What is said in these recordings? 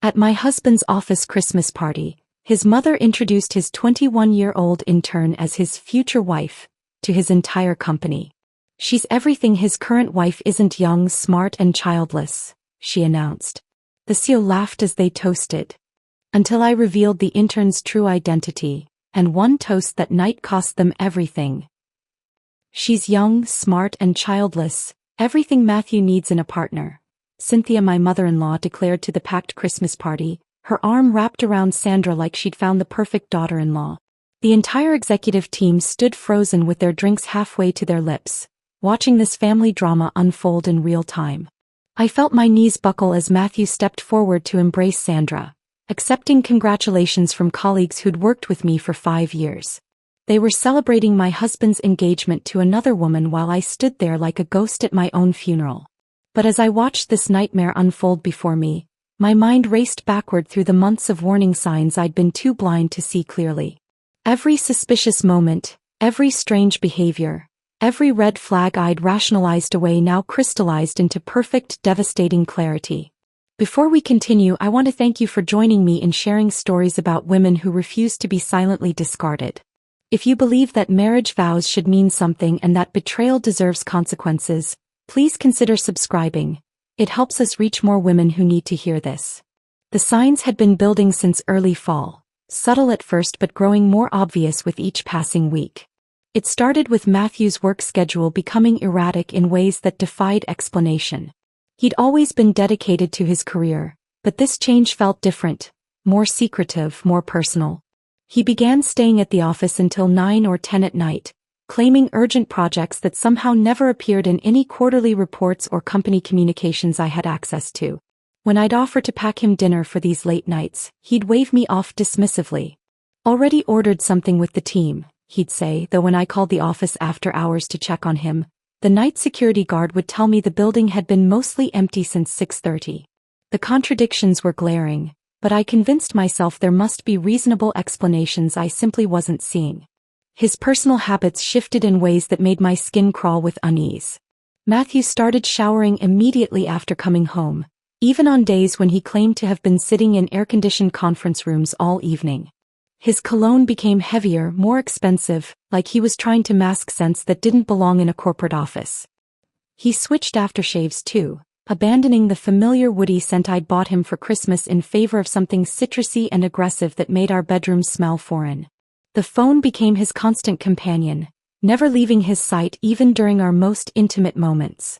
At my husband's office Christmas party, his mother introduced his 21-year-old intern as his future wife to his entire company. "She's everything his current wife isn't: young, smart, and childless," she announced. The CEO laughed as they toasted, until I revealed the intern's true identity, and one toast that night cost them everything. "She's young, smart, and childless, everything Matthew needs in a partner," Cynthia, my mother-in-law, declared to the packed Christmas party, her arm wrapped around Sandra like she'd found the perfect daughter-in-law. The entire executive team stood frozen with their drinks halfway to their lips, watching this family drama unfold in real time. I felt my knees buckle as Matthew stepped forward to embrace Sandra, accepting congratulations from colleagues who'd worked with me for 5 years. They were celebrating my husband's engagement to another woman while I stood there like a ghost at my own funeral. But as I watched this nightmare unfold before me, my mind raced backward through the months of warning signs I'd been too blind to see clearly. Every suspicious moment, every strange behavior, every red flag I'd rationalized away now crystallized into perfect, devastating clarity. Before we continue, I want to thank you for joining me in sharing stories about women who refuse to be silently discarded. If you believe that marriage vows should mean something and that betrayal deserves consequences, please consider subscribing. It helps us reach more women who need to hear this. The signs had been building since early fall, subtle at first but growing more obvious with each passing week. It started with Matthew's work schedule becoming erratic in ways that defied explanation. He'd always been dedicated to his career, but this change felt different, more secretive, more personal. He began staying at the office until 9 or 10 at night, claiming urgent projects that somehow never appeared in any quarterly reports or company communications I had access to. When I'd offer to pack him dinner for these late nights, he'd wave me off dismissively. "Already ordered something with the team," he'd say, though when I called the office after hours to check on him, the night security guard would tell me the building had been mostly empty since 6:30. The contradictions were glaring, but I convinced myself there must be reasonable explanations I simply wasn't seeing. His personal habits shifted in ways that made my skin crawl with unease. Matthew started showering immediately after coming home, even on days when he claimed to have been sitting in air-conditioned conference rooms all evening. His cologne became heavier, more expensive, like he was trying to mask scents that didn't belong in a corporate office. He switched aftershaves too, abandoning the familiar woody scent I'd bought him for Christmas in favor of something citrusy and aggressive that made our bedroom smell foreign. The phone became his constant companion, never leaving his sight even during our most intimate moments.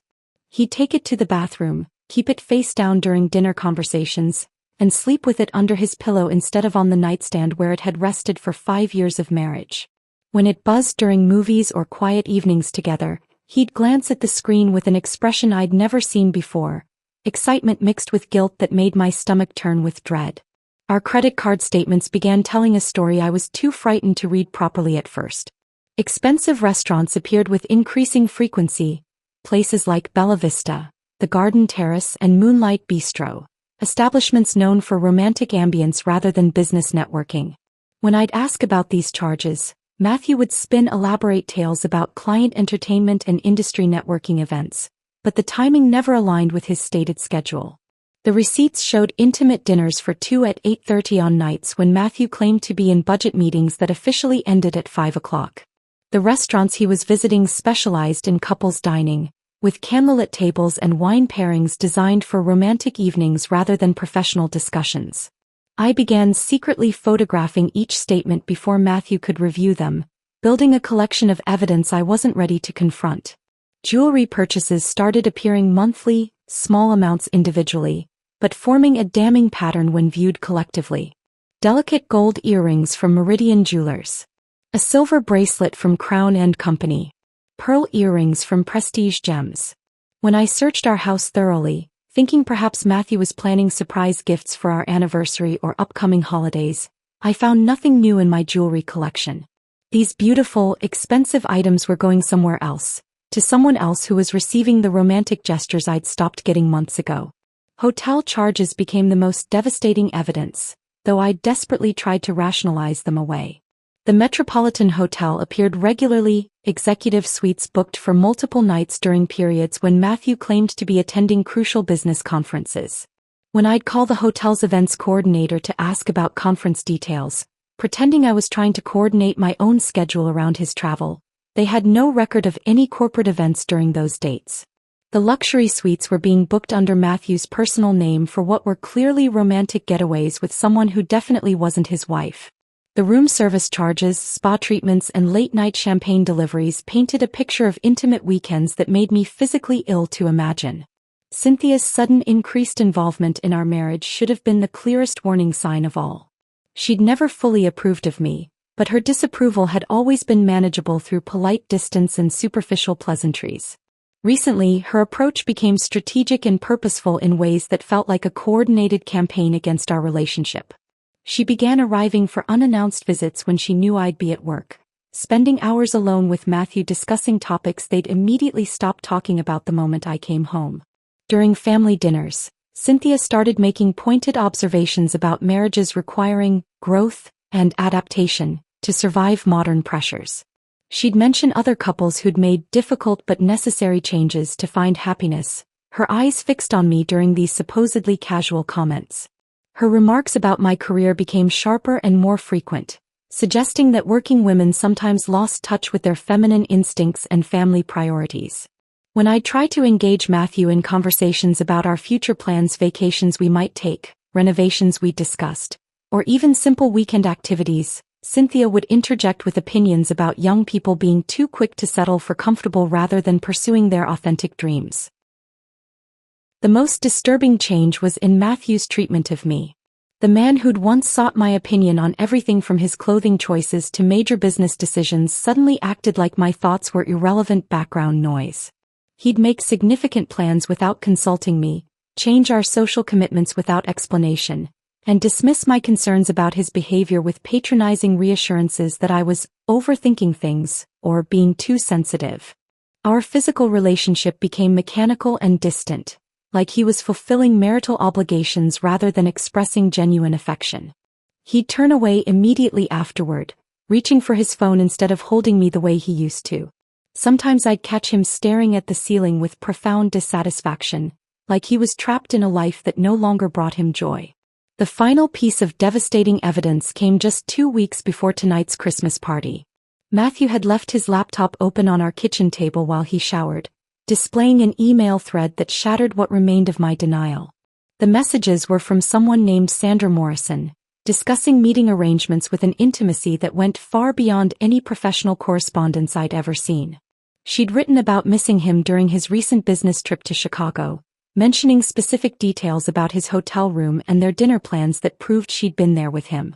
He'd take it to the bathroom, keep it face down during dinner conversations, and sleep with it under his pillow instead of on the nightstand where it had rested for 5 years of marriage. When it buzzed during movies or quiet evenings together, he'd glance at the screen with an expression I'd never seen before, excitement mixed with guilt that made my stomach turn with dread. Our credit card statements began telling a story I was too frightened to read properly at first. Expensive restaurants appeared with increasing frequency, places like Bella Vista, the Garden Terrace, and Moonlight Bistro. Establishments known for romantic ambience rather than business networking. When I'd ask about these charges, Matthew would spin elaborate tales about client entertainment and industry networking events, but the timing never aligned with his stated schedule. The receipts showed intimate dinners for 2 at 8:30 on nights when Matthew claimed to be in budget meetings that officially ended at 5 o'clock. The restaurants he was visiting specialized in couples dining, with candlelit tables and wine pairings designed for romantic evenings rather than professional discussions. I began secretly photographing each statement before Matthew could review them, building a collection of evidence I wasn't ready to confront. Jewelry purchases started appearing monthly, small amounts individually, but forming a damning pattern when viewed collectively. Delicate gold earrings from Meridian Jewelers. A silver bracelet from Crown and Company. Pearl earrings from Prestige Gems. When I searched our house thoroughly, thinking perhaps Matthew was planning surprise gifts for our anniversary or upcoming holidays, I found nothing new in my jewelry collection. These beautiful, expensive items were going somewhere else, to someone else who was receiving the romantic gestures I'd stopped getting months ago. Hotel charges became the most devastating evidence, though I desperately tried to rationalize them away. The Metropolitan Hotel appeared regularly, executive suites booked for multiple nights during periods when Matthew claimed to be attending crucial business conferences. When I'd call the hotel's events coordinator to ask about conference details, pretending I was trying to coordinate my own schedule around his travel, they had no record of any corporate events during those dates. The luxury suites were being booked under Matthew's personal name for what were clearly romantic getaways with someone who definitely wasn't his wife. The room service charges, spa treatments, and late-night champagne deliveries painted a picture of intimate weekends that made me physically ill to imagine. Cynthia's sudden increased involvement in our marriage should have been the clearest warning sign of all. She'd never fully approved of me, but her disapproval had always been manageable through polite distance and superficial pleasantries. Recently, her approach became strategic and purposeful in ways that felt like a coordinated campaign against our relationship. She began arriving for unannounced visits when she knew I'd be at work, spending hours alone with Matthew discussing topics they'd immediately stop talking about the moment I came home. During family dinners, Cynthia started making pointed observations about marriages requiring growth and adaptation to survive modern pressures. She'd mention other couples who'd made difficult but necessary changes to find happiness, her eyes fixed on me during these supposedly casual comments. Her remarks about my career became sharper and more frequent, suggesting that working women sometimes lost touch with their feminine instincts and family priorities. When I tried to engage Matthew in conversations about our future plans, vacations we might take, renovations we discussed, or even simple weekend activities, Cynthia would interject with opinions about young people being too quick to settle for comfortable rather than pursuing their authentic dreams. The most disturbing change was in Matthew's treatment of me. The man who'd once sought my opinion on everything from his clothing choices to major business decisions suddenly acted like my thoughts were irrelevant background noise. He'd make significant plans without consulting me, change our social commitments without explanation, and dismiss my concerns about his behavior with patronizing reassurances that I was overthinking things or being too sensitive. Our physical relationship became mechanical and distant, like he was fulfilling marital obligations rather than expressing genuine affection. He'd turn away immediately afterward, reaching for his phone instead of holding me the way he used to. Sometimes I'd catch him staring at the ceiling with profound dissatisfaction, like he was trapped in a life that no longer brought him joy. The final piece of devastating evidence came just 2 weeks before tonight's Christmas party. Matthew had left his laptop open on our kitchen table while he showered, displaying an email thread that shattered what remained of my denial. The messages were from someone named Sandra Morrison, discussing meeting arrangements with an intimacy that went far beyond any professional correspondence I'd ever seen. She'd written about missing him during his recent business trip to Chicago, mentioning specific details about his hotel room and their dinner plans that proved she'd been there with him.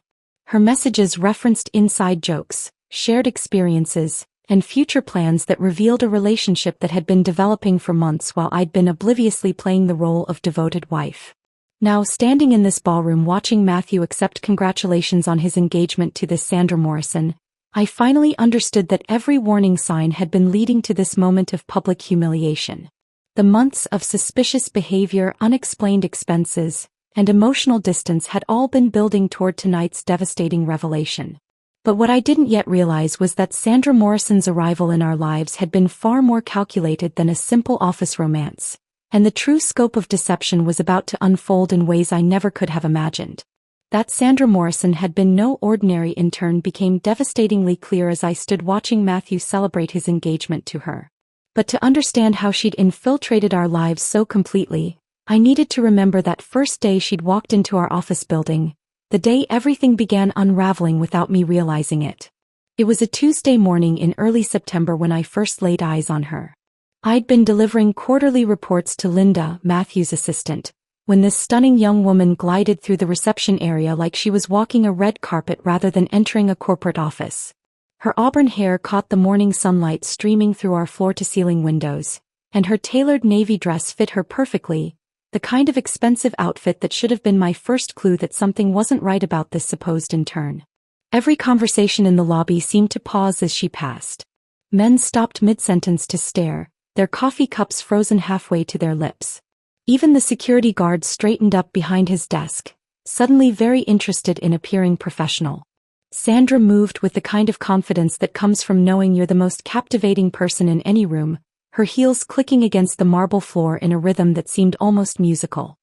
Her messages referenced inside jokes, shared experiences, and future plans that revealed a relationship that had been developing for months while I'd been obliviously playing the role of devoted wife. Now, standing in this ballroom watching Matthew accept congratulations on his engagement to this Sandra Morrison, I finally understood that every warning sign had been leading to this moment of public humiliation. The months of suspicious behavior, unexplained expenses, and emotional distance had all been building toward tonight's devastating revelation. But what I didn't yet realize was that Sandra Morrison's arrival in our lives had been far more calculated than a simple office romance, and the true scope of deception was about to unfold in ways I never could have imagined. That Sandra Morrison had been no ordinary intern became devastatingly clear as I stood watching Matthew celebrate his engagement to her. But to understand how she'd infiltrated our lives so completely, I needed to remember that first day she'd walked into our office building, the day everything began unraveling without me realizing it. It was a Tuesday morning in early September when I first laid eyes on her. I'd been delivering quarterly reports to Linda, Matthew's assistant, when this stunning young woman glided through the reception area like she was walking a red carpet rather than entering a corporate office. Her auburn hair caught the morning sunlight streaming through our floor-to-ceiling windows, and her tailored navy dress fit her perfectly, the kind of expensive outfit that should have been my first clue that something wasn't right about this supposed intern. Every conversation in the lobby seemed to pause as she passed. Men stopped mid-sentence to stare, their coffee cups frozen halfway to their lips. Even the security guard straightened up behind his desk, suddenly very interested in appearing professional. Sandra moved with the kind of confidence that comes from knowing you're the most captivating person in any room, her heels clicking against the marble floor in a rhythm that seemed almost musical.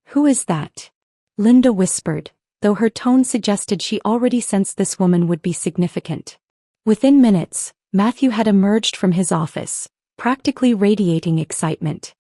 "Who is that?" Linda whispered, though her tone suggested she already sensed this woman would be significant. Within minutes, Matthew had emerged from his office, practically radiating excitement.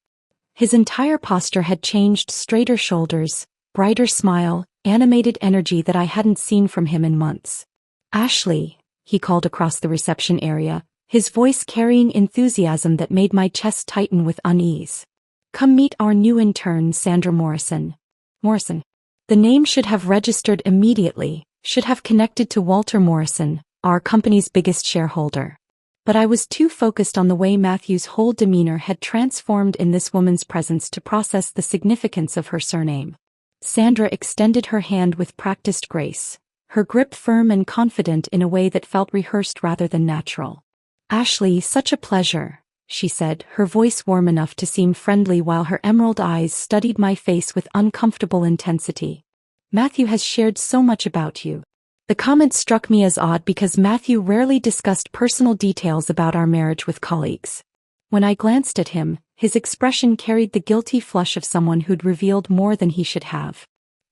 His entire posture had changed: straighter shoulders, brighter smile, animated energy that I hadn't seen from him in months. "Ashley," he called across the reception area, his voice carrying enthusiasm that made my chest tighten with unease. "Come meet our new intern, Sandra Morrison." Morrison. The name should have registered immediately, should have connected to Walter Morrison, our company's biggest shareholder. But I was too focused on the way Matthew's whole demeanor had transformed in this woman's presence to process the significance of her surname. Sandra extended her hand with practiced grace, her grip firm and confident in a way that felt rehearsed rather than natural. "Ashley, such a pleasure," she said, her voice warm enough to seem friendly while her emerald eyes studied my face with uncomfortable intensity. "Matthew has shared so much about you." The comment struck me as odd because Matthew rarely discussed personal details about our marriage with colleagues. When I glanced at him, his expression carried the guilty flush of someone who'd revealed more than he should have.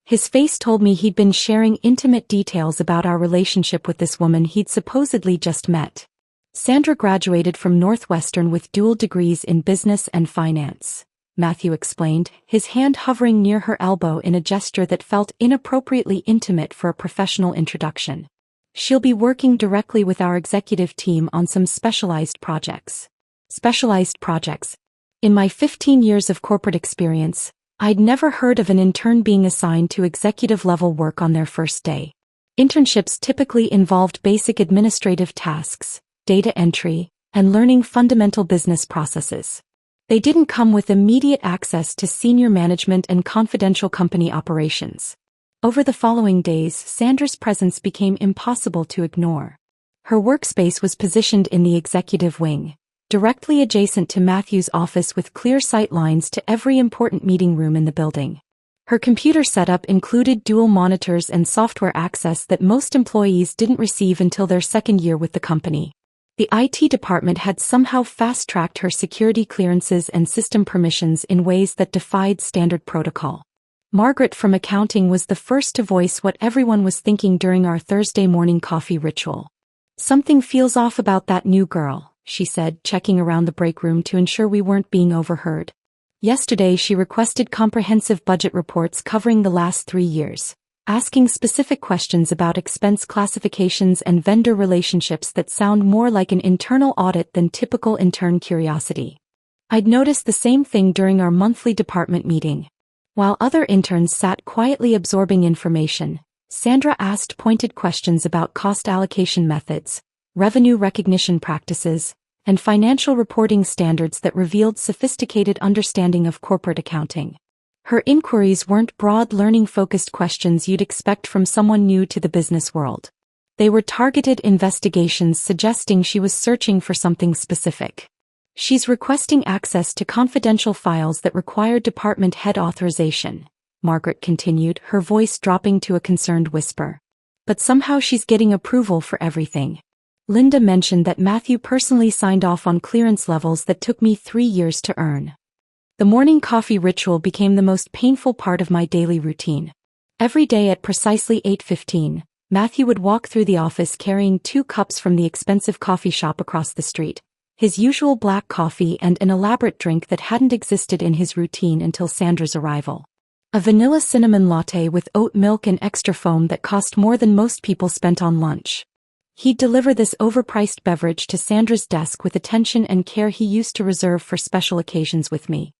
His face told me he'd been sharing intimate details about our relationship with this woman he'd supposedly just met. "Sandra graduated from Northwestern with dual degrees in business and finance," Matthew explained, his hand hovering near her elbow in a gesture that felt inappropriately intimate for a professional introduction. "She'll be working directly with our executive team on some specialized projects." Specialized projects. In my 15 years of corporate experience, I'd never heard of an intern being assigned to executive-level work on their first day. Internships typically involved basic administrative tasks, data entry, and learning fundamental business processes. They didn't come with immediate access to senior management and confidential company operations. Over the following days, Sandra's presence became impossible to ignore. Her workspace was positioned in the executive wing, directly adjacent to Matthew's office with clear sight lines to every important meeting room in the building. Her computer setup included dual monitors and software access that most employees didn't receive until their second year with the company. The IT department had somehow fast-tracked her security clearances and system permissions in ways that defied standard protocol. Margaret from accounting was the first to voice what everyone was thinking during our Thursday morning coffee ritual. "Something feels off about that new girl," she said, checking around the break room to ensure we weren't being overheard. "Yesterday she requested comprehensive budget reports covering the last 3 years. Asking specific questions about expense classifications and vendor relationships that sound more like an internal audit than typical intern curiosity." I'd noticed the same thing during our monthly department meeting. While other interns sat quietly absorbing information, Sandra asked pointed questions about cost allocation methods, revenue recognition practices, and financial reporting standards that revealed sophisticated understanding of corporate accounting. Her inquiries weren't broad learning-focused questions you'd expect from someone new to the business world. They were targeted investigations suggesting she was searching for something specific. "She's requesting access to confidential files that require department head authorization," Margaret continued, her voice dropping to a concerned whisper. "But somehow she's getting approval for everything." Linda mentioned that Matthew personally signed off on clearance levels that took me 3 years to earn. The morning coffee ritual became the most painful part of my daily routine. Every day at precisely 8:15, Matthew would walk through the office carrying 2 cups from the expensive coffee shop across the street, his usual black coffee and an elaborate drink that hadn't existed in his routine until Sandra's arrival. A vanilla cinnamon latte with oat milk and extra foam that cost more than most people spent on lunch. He'd deliver this overpriced beverage to Sandra's desk with attention and care he used to reserve for special occasions with me.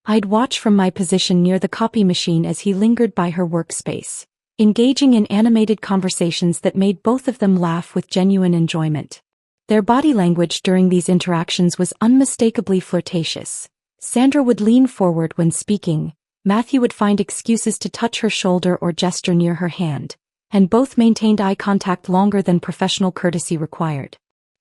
I'd watch from my position near the copy machine as he lingered by her workspace, engaging in animated conversations that made both of them laugh with genuine enjoyment. Their body language during these interactions was unmistakably flirtatious. Sandra would lean forward when speaking, Matthew would find excuses to touch her shoulder or gesture near her hand, and both maintained eye contact longer than professional courtesy required.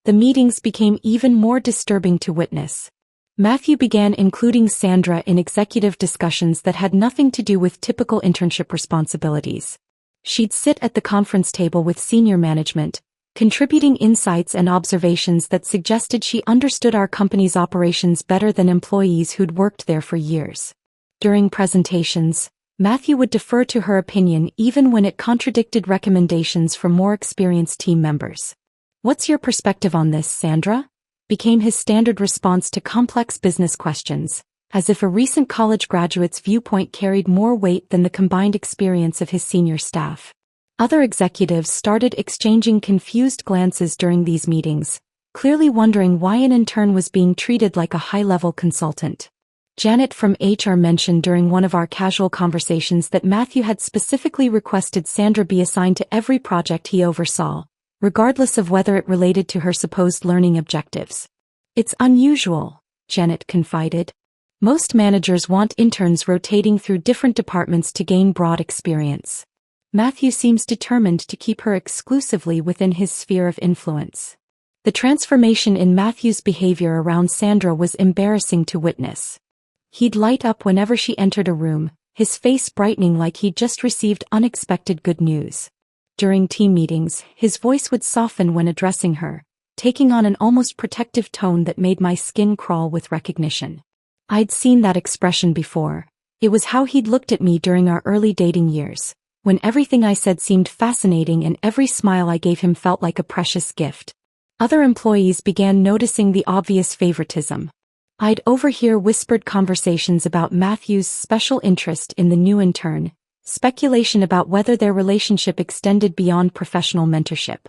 The meetings became even more disturbing to witness. Matthew began including Sandra in executive discussions that had nothing to do with typical internship responsibilities. She'd sit at the conference table with senior management, contributing insights and observations that suggested she understood our company's operations better than employees who'd worked there for years. During presentations, Matthew would defer to her opinion even when it contradicted recommendations from more experienced team members. "What's your perspective on this, Sandra?" became his standard response to complex business questions, as if a recent college graduate's viewpoint carried more weight than the combined experience of his senior staff. Other executives started exchanging confused glances during these meetings, clearly wondering why an intern was being treated like a high-level consultant. Janet from HR mentioned during one of our casual conversations that Matthew had specifically requested Sandra be assigned to every project he oversaw, regardless of whether it related to her supposed learning objectives. "It's unusual," Janet confided. "Most managers want interns rotating through different departments to gain broad experience. Matthew seems determined to keep her exclusively within his sphere of influence." The transformation in Matthew's behavior around Sandra was embarrassing to witness. He'd light up whenever she entered a room, his face brightening like he'd just received unexpected good news. During team meetings, his voice would soften when addressing her, taking on an almost protective tone that made my skin crawl with recognition. I'd seen that expression before. It was how he'd looked at me during our early dating years, when everything I said seemed fascinating and every smile I gave him felt like a precious gift. Other employees began noticing the obvious favoritism. I'd overhear whispered conversations about Matthew's special interest in the new intern, speculation about whether their relationship extended beyond professional mentorship.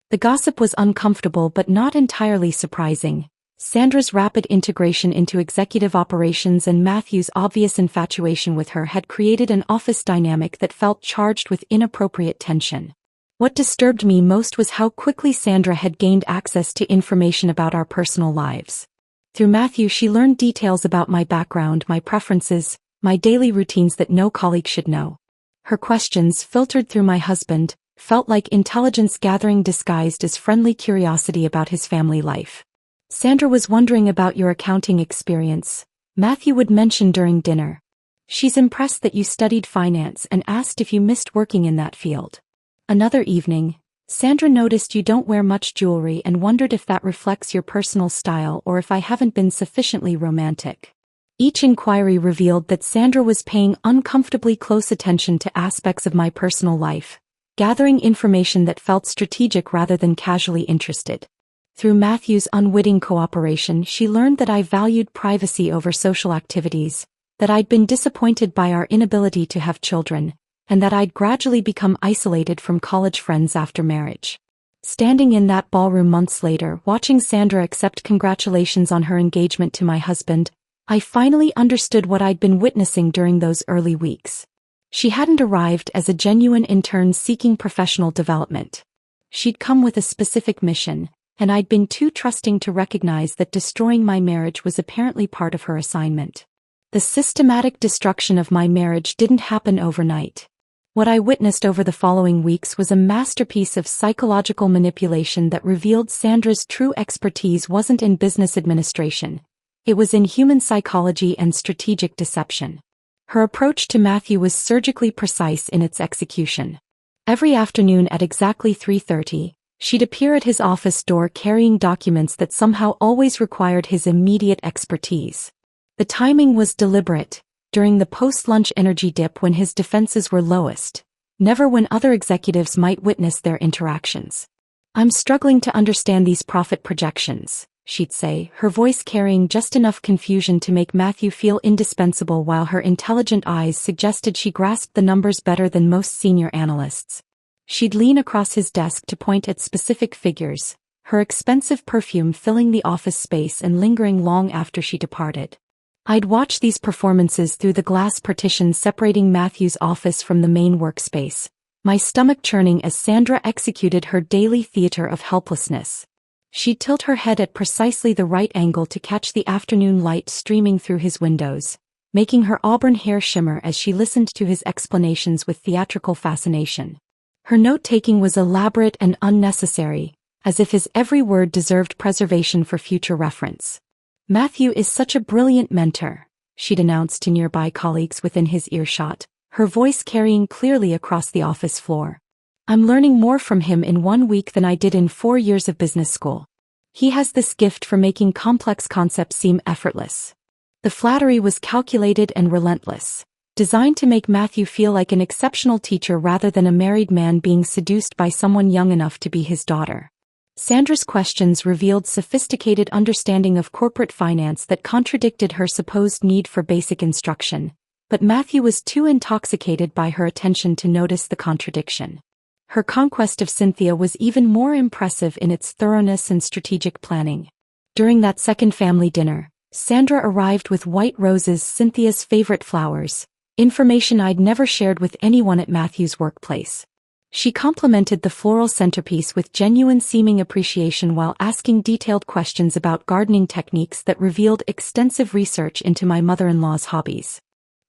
The gossip was uncomfortable but not entirely surprising. Sandra's rapid integration into executive operations and Matthew's obvious infatuation with her had created an office dynamic that felt charged with inappropriate tension. What disturbed me most was how quickly Sandra had gained access to information about our personal lives. Through Matthew, she learned details about my background, my preferences, my daily routines that no colleague should know. Her questions, filtered through my husband, felt like intelligence gathering disguised as friendly curiosity about his family life. "Sandra was wondering about your accounting experience," Matthew would mention during dinner. "She's impressed that you studied finance and asked if you missed working in that field." Another evening, "Sandra noticed you don't wear much jewelry and wondered if that reflects your personal style or if I haven't been sufficiently romantic." Each inquiry revealed that Sandra was paying uncomfortably close attention to aspects of my personal life, gathering information that felt strategic rather than casually interested. Through Matthew's unwitting cooperation, she learned that I valued privacy over social activities, that I'd been disappointed by our inability to have children, and that I'd gradually become isolated from college friends after marriage. Standing in that ballroom months later, watching Sandra accept congratulations on her engagement to my husband, I finally understood what I'd been witnessing during those early weeks. She hadn't arrived as a genuine intern seeking professional development. She'd come with a specific mission, and I'd been too trusting to recognize that destroying my marriage was apparently part of her assignment. The systematic destruction of my marriage didn't happen overnight. What I witnessed over the following weeks was a masterpiece of psychological manipulation that revealed Sandra's true expertise wasn't in business administration. It was in human psychology and strategic deception. Her approach to Matthew was surgically precise in its execution. Every afternoon at exactly 3:30, she'd appear at his office door carrying documents that somehow always required his immediate expertise. The timing was deliberate, during the post-lunch energy dip when his defenses were lowest, never when other executives might witness their interactions. "I'm struggling to understand these profit projections," she'd say, her voice carrying just enough confusion to make Matthew feel indispensable while her intelligent eyes suggested she grasped the numbers better than most senior analysts. She'd lean across his desk to point at specific figures, her expensive perfume filling the office space and lingering long after she departed. I'd watch these performances through the glass partition separating Matthew's office from the main workspace, my stomach churning as Sandra executed her daily theater of helplessness. She'd tilt her head at precisely the right angle to catch the afternoon light streaming through his windows, making her auburn hair shimmer as she listened to his explanations with theatrical fascination. Her note-taking was elaborate and unnecessary, as if his every word deserved preservation for future reference. "Matthew is such a brilliant mentor," she'd announced to nearby colleagues within his earshot, her voice carrying clearly across the office floor. "I'm learning more from him in 1 week than I did in 4 years of business school. He has this gift for making complex concepts seem effortless." The flattery was calculated and relentless, designed to make Matthew feel like an exceptional teacher rather than a married man being seduced by someone young enough to be his daughter. Sandra's questions revealed sophisticated understanding of corporate finance that contradicted her supposed need for basic instruction, but Matthew was too intoxicated by her attention to notice the contradiction. Her conquest of Cynthia was even more impressive in its thoroughness and strategic planning. During that second family dinner, Sandra arrived with white roses, Cynthia's favorite flowers, information I'd never shared with anyone at Matthew's workplace. She complimented the floral centerpiece with genuine-seeming appreciation while asking detailed questions about gardening techniques that revealed extensive research into my mother-in-law's hobbies.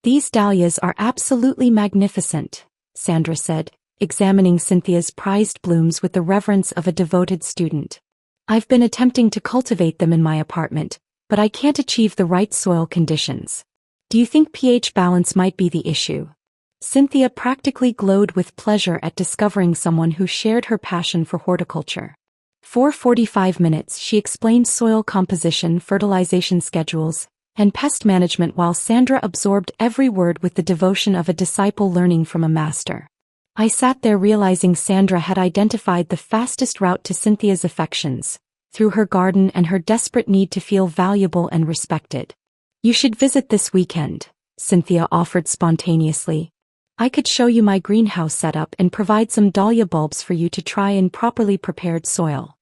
"These dahlias are absolutely magnificent," Sandra said, examining Cynthia's prized blooms with the reverence of a devoted student. "I've been attempting to cultivate them in my apartment, but I can't achieve the right soil conditions. Do you think pH balance might be the issue?" Cynthia practically glowed with pleasure at discovering someone who shared her passion for horticulture. For 45 minutes she explained soil composition, fertilization schedules, and pest management while Sandra absorbed every word with the devotion of a disciple learning from a master. I sat there realizing Sandra had identified the fastest route to Cynthia's affections, through her garden and her desperate need to feel valuable and respected. "You should visit this weekend," Cynthia offered spontaneously. "I could show you my greenhouse setup and provide some dahlia bulbs for you to try in properly prepared soil."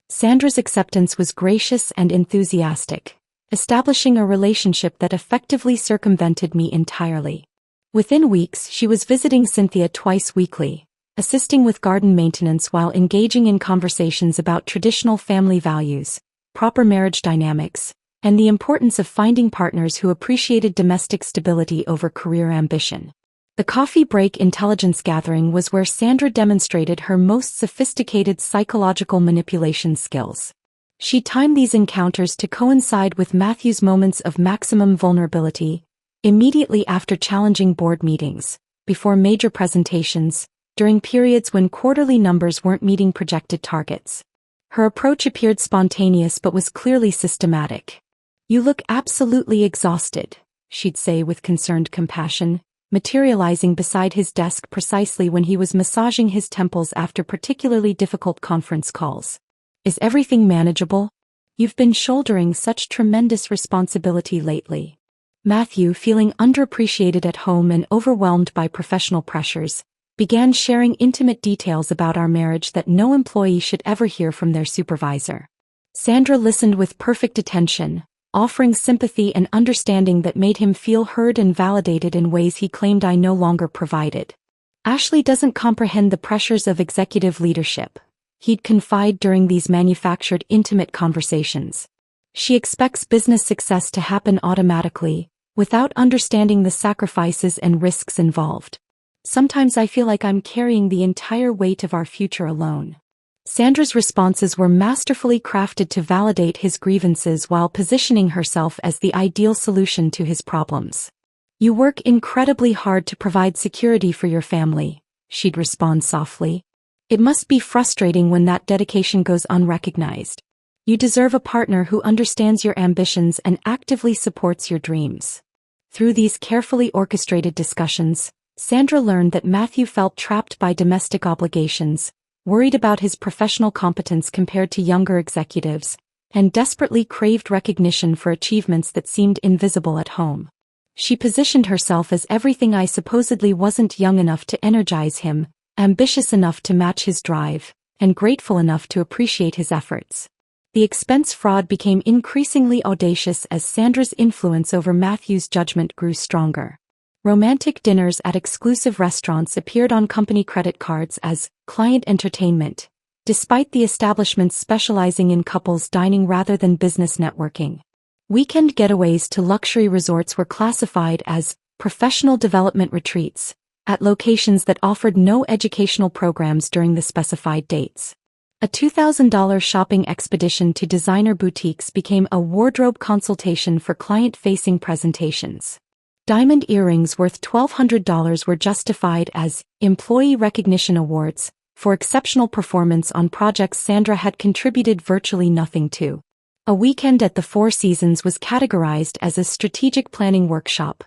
Sandra's acceptance was gracious and enthusiastic, establishing a relationship that effectively circumvented me entirely. Within weeks she was visiting Cynthia twice weekly, assisting with garden maintenance while engaging in conversations about traditional family values, proper marriage dynamics, and the importance of finding partners who appreciated domestic stability over career ambition. The coffee break intelligence gathering was where Sandra demonstrated her most sophisticated psychological manipulation skills. She timed these encounters to coincide with Matthew's moments of maximum vulnerability, immediately after challenging board meetings, before major presentations, during periods when quarterly numbers weren't meeting projected targets. Her approach appeared spontaneous but was clearly systematic. "You look absolutely exhausted," she'd say with concerned compassion, materializing beside his desk precisely when he was massaging his temples after particularly difficult conference calls. "Is everything manageable? You've been shouldering such tremendous responsibility lately." Matthew, feeling underappreciated at home and overwhelmed by professional pressures, began sharing intimate details about our marriage that no employee should ever hear from their supervisor. Sandra listened with perfect attention, offering sympathy and understanding that made him feel heard and validated in ways he claimed I no longer provided. "Ashley doesn't comprehend the pressures of executive leadership," he'd confide during these manufactured intimate conversations. "She expects business success to happen automatically, without understanding the sacrifices and risks involved. Sometimes I feel like I'm carrying the entire weight of our future alone." Sandra's responses were masterfully crafted to validate his grievances while positioning herself as the ideal solution to his problems. "You work incredibly hard to provide security for your family," she'd respond softly. "It must be frustrating when that dedication goes unrecognized. You deserve a partner who understands your ambitions and actively supports your dreams." Through these carefully orchestrated discussions, Sandra learned that Matthew felt trapped by domestic obligations, worried about his professional competence compared to younger executives, and desperately craved recognition for achievements that seemed invisible at home. She positioned herself as everything I supposedly wasn't: young enough to energize him, ambitious enough to match his drive, and grateful enough to appreciate his efforts. The expense fraud became increasingly audacious as Sandra's influence over Matthew's judgment grew stronger. Romantic dinners at exclusive restaurants appeared on company credit cards as client entertainment, despite the establishments specializing in couples dining rather than business networking. Weekend getaways to luxury resorts were classified as professional development retreats, at locations that offered no educational programs during the specified dates. A $2,000 shopping expedition to designer boutiques became a wardrobe consultation for client-facing presentations. Diamond earrings worth $1,200 were justified as employee recognition awards for exceptional performance on projects Sandra had contributed virtually nothing to. A weekend at the Four Seasons was categorized as a strategic planning workshop,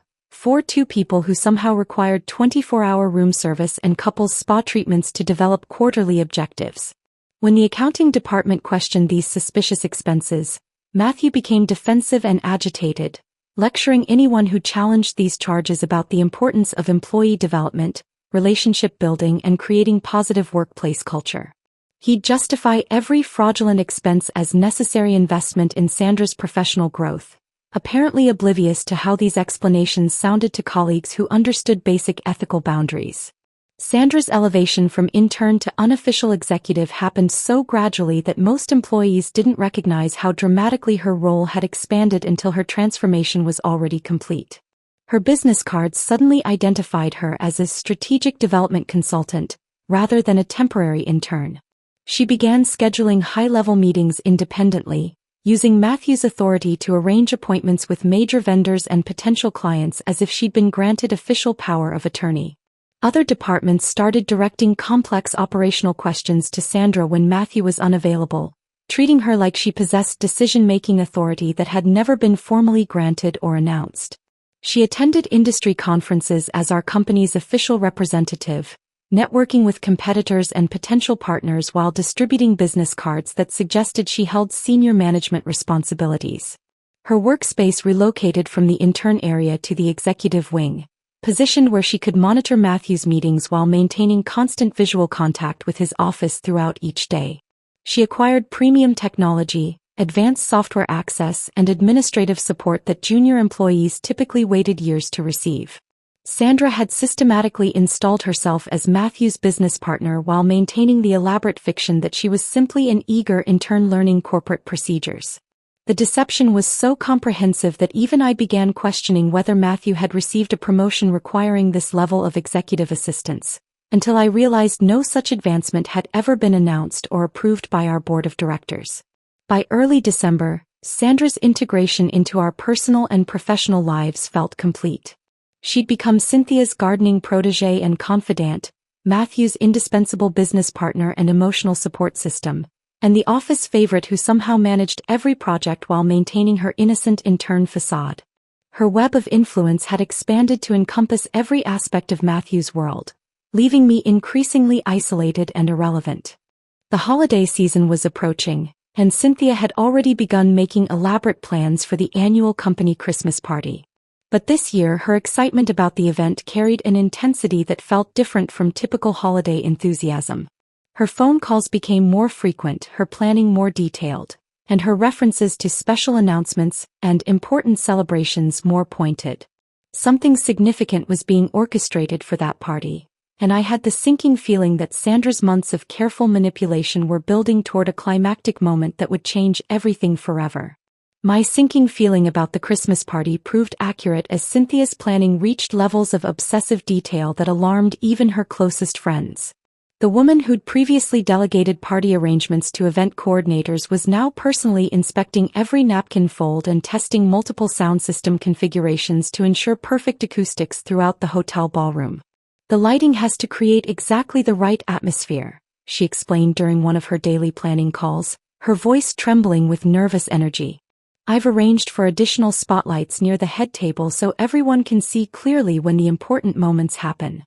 two people who somehow required 24-hour room service and couples spa treatments to develop quarterly objectives. When the accounting department questioned these suspicious expenses, Matthew became defensive and agitated, lecturing anyone who challenged these charges about the importance of employee development, relationship building, and creating positive workplace culture. He'd justify every fraudulent expense as necessary investment in Sandra's professional growth, apparently oblivious to how these explanations sounded to colleagues who understood basic ethical boundaries. Sandra's elevation from intern to unofficial executive happened so gradually that most employees didn't recognize how dramatically her role had expanded until her transformation was already complete. Her business cards suddenly identified her as a strategic development consultant, rather than a temporary intern. She began scheduling high-level meetings independently, using Matthew's authority to arrange appointments with major vendors and potential clients as if she'd been granted official power of attorney. Other departments started directing complex operational questions to Sandra when Matthew was unavailable, treating her like she possessed decision-making authority that had never been formally granted or announced. She attended industry conferences as our company's official representative, networking with competitors and potential partners while distributing business cards that suggested she held senior management responsibilities. Her workspace relocated from the intern area to the executive wing, positioned where she could monitor Matthew's meetings while maintaining constant visual contact with his office throughout each day. She acquired premium technology, advanced software access, and administrative support that junior employees typically waited years to receive. Sandra had systematically installed herself as Matthew's business partner while maintaining the elaborate fiction that she was simply an eager intern learning corporate procedures. The deception was so comprehensive that even I began questioning whether Matthew had received a promotion requiring this level of executive assistance, until I realized no such advancement had ever been announced or approved by our board of directors. By early December, Sandra's integration into our personal and professional lives felt complete. She'd become Cynthia's gardening protégé and confidant, Matthew's indispensable business partner and emotional support system, and the office favorite who somehow managed every project while maintaining her innocent intern facade. Her web of influence had expanded to encompass every aspect of Matthew's world, leaving me increasingly isolated and irrelevant. The holiday season was approaching, and Cynthia had already begun making elaborate plans for the annual company Christmas party. But this year her excitement about the event carried an intensity that felt different from typical holiday enthusiasm. Her phone calls became more frequent, her planning more detailed, and her references to special announcements and important celebrations more pointed. Something significant was being orchestrated for that party, and I had the sinking feeling that Sandra's months of careful manipulation were building toward a climactic moment that would change everything forever. My sinking feeling about the Christmas party proved accurate as Cynthia's planning reached levels of obsessive detail that alarmed even her closest friends. The woman who'd previously delegated party arrangements to event coordinators was now personally inspecting every napkin fold and testing multiple sound system configurations to ensure perfect acoustics throughout the hotel ballroom. "The lighting has to create exactly the right atmosphere," she explained during one of her daily planning calls, her voice trembling with nervous energy. "I've arranged for additional spotlights near the head table so everyone can see clearly when the important moments happen."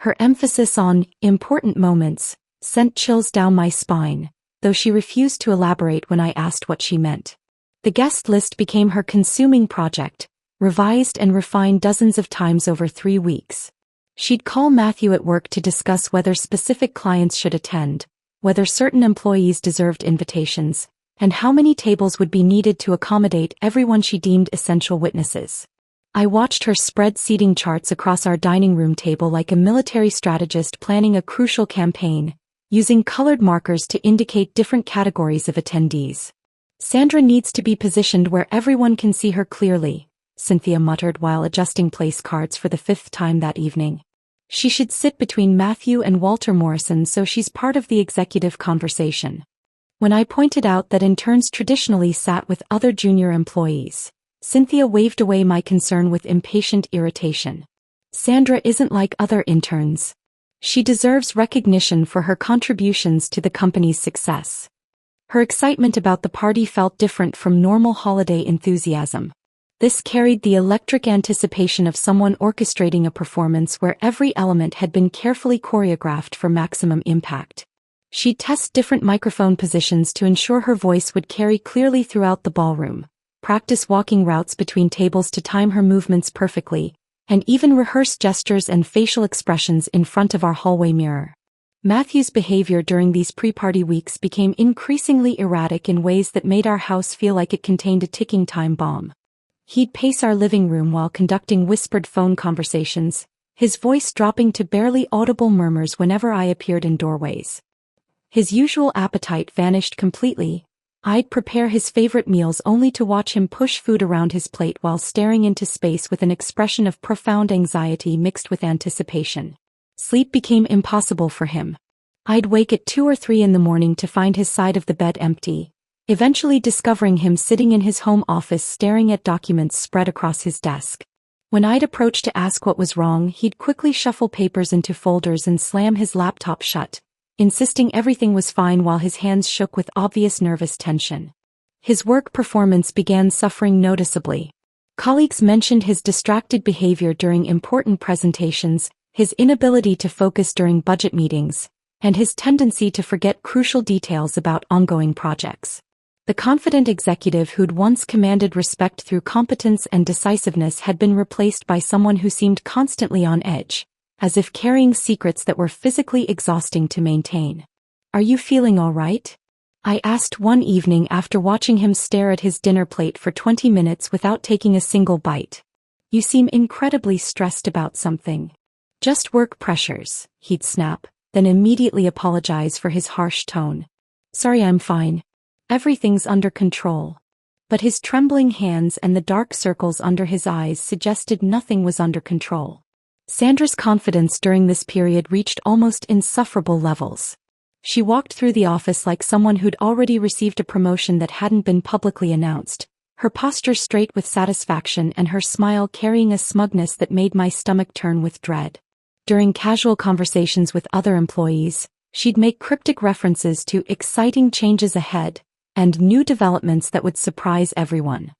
Her emphasis on important moments sent chills down my spine, though she refused to elaborate when I asked what she meant. The guest list became her consuming project, revised and refined dozens of times over 3 weeks. She'd call Matthew at work to discuss whether specific clients should attend, whether certain employees deserved invitations, and how many tables would be needed to accommodate everyone she deemed essential witnesses. I watched her spread seating charts across our dining room table like a military strategist planning a crucial campaign, using colored markers to indicate different categories of attendees. "Sandra needs to be positioned where everyone can see her clearly," Cynthia muttered while adjusting place cards for the 5th time that evening. "She should sit between Matthew and Walter Morrison so she's part of the executive conversation." When I pointed out that interns traditionally sat with other junior employees, Cynthia waved away my concern with impatient irritation. "Sandra isn't like other interns. She deserves recognition for her contributions to the company's success." Her excitement about the party felt different from normal holiday enthusiasm. This carried the electric anticipation of someone orchestrating a performance where every element had been carefully choreographed for maximum impact. She'd test different microphone positions to ensure her voice would carry clearly throughout the ballroom, practice walking routes between tables to time her movements perfectly, and even rehearse gestures and facial expressions in front of our hallway mirror. Matthew's behavior during these pre-party weeks became increasingly erratic in ways that made our house feel like it contained a ticking time bomb. He'd pace our living room while conducting whispered phone conversations, his voice dropping to barely audible murmurs whenever I appeared in doorways. His usual appetite vanished completely. I'd prepare his favorite meals only to watch him push food around his plate while staring into space with an expression of profound anxiety mixed with anticipation. Sleep became impossible for him. I'd wake at 2 or 3 in the morning to find his side of the bed empty, eventually discovering him sitting in his home office staring at documents spread across his desk. When I'd approach to ask what was wrong, he'd quickly shuffle papers into folders and slam his laptop shut, insisting everything was fine while his hands shook with obvious nervous tension. His work performance began suffering noticeably. Colleagues mentioned his distracted behavior during important presentations, his inability to focus during budget meetings, and his tendency to forget crucial details about ongoing projects. The confident executive who'd once commanded respect through competence and decisiveness had been replaced by someone who seemed constantly on edge, as if carrying secrets that were physically exhausting to maintain. "Are you feeling all right?" I asked one evening after watching him stare at his dinner plate for 20 minutes without taking a single bite. "You seem incredibly stressed about something." "Just work pressures," he'd snap, then immediately apologize for his harsh tone. "Sorry, I'm fine. Everything's under control." But his trembling hands and the dark circles under his eyes suggested nothing was under control. Sandra's confidence during this period reached almost insufferable levels. She walked through the office like someone who'd already received a promotion that hadn't been publicly announced, her posture straight with satisfaction and her smile carrying a smugness that made my stomach turn with dread. During casual conversations with other employees, she'd make cryptic references to exciting changes ahead and new developments that would surprise everyone.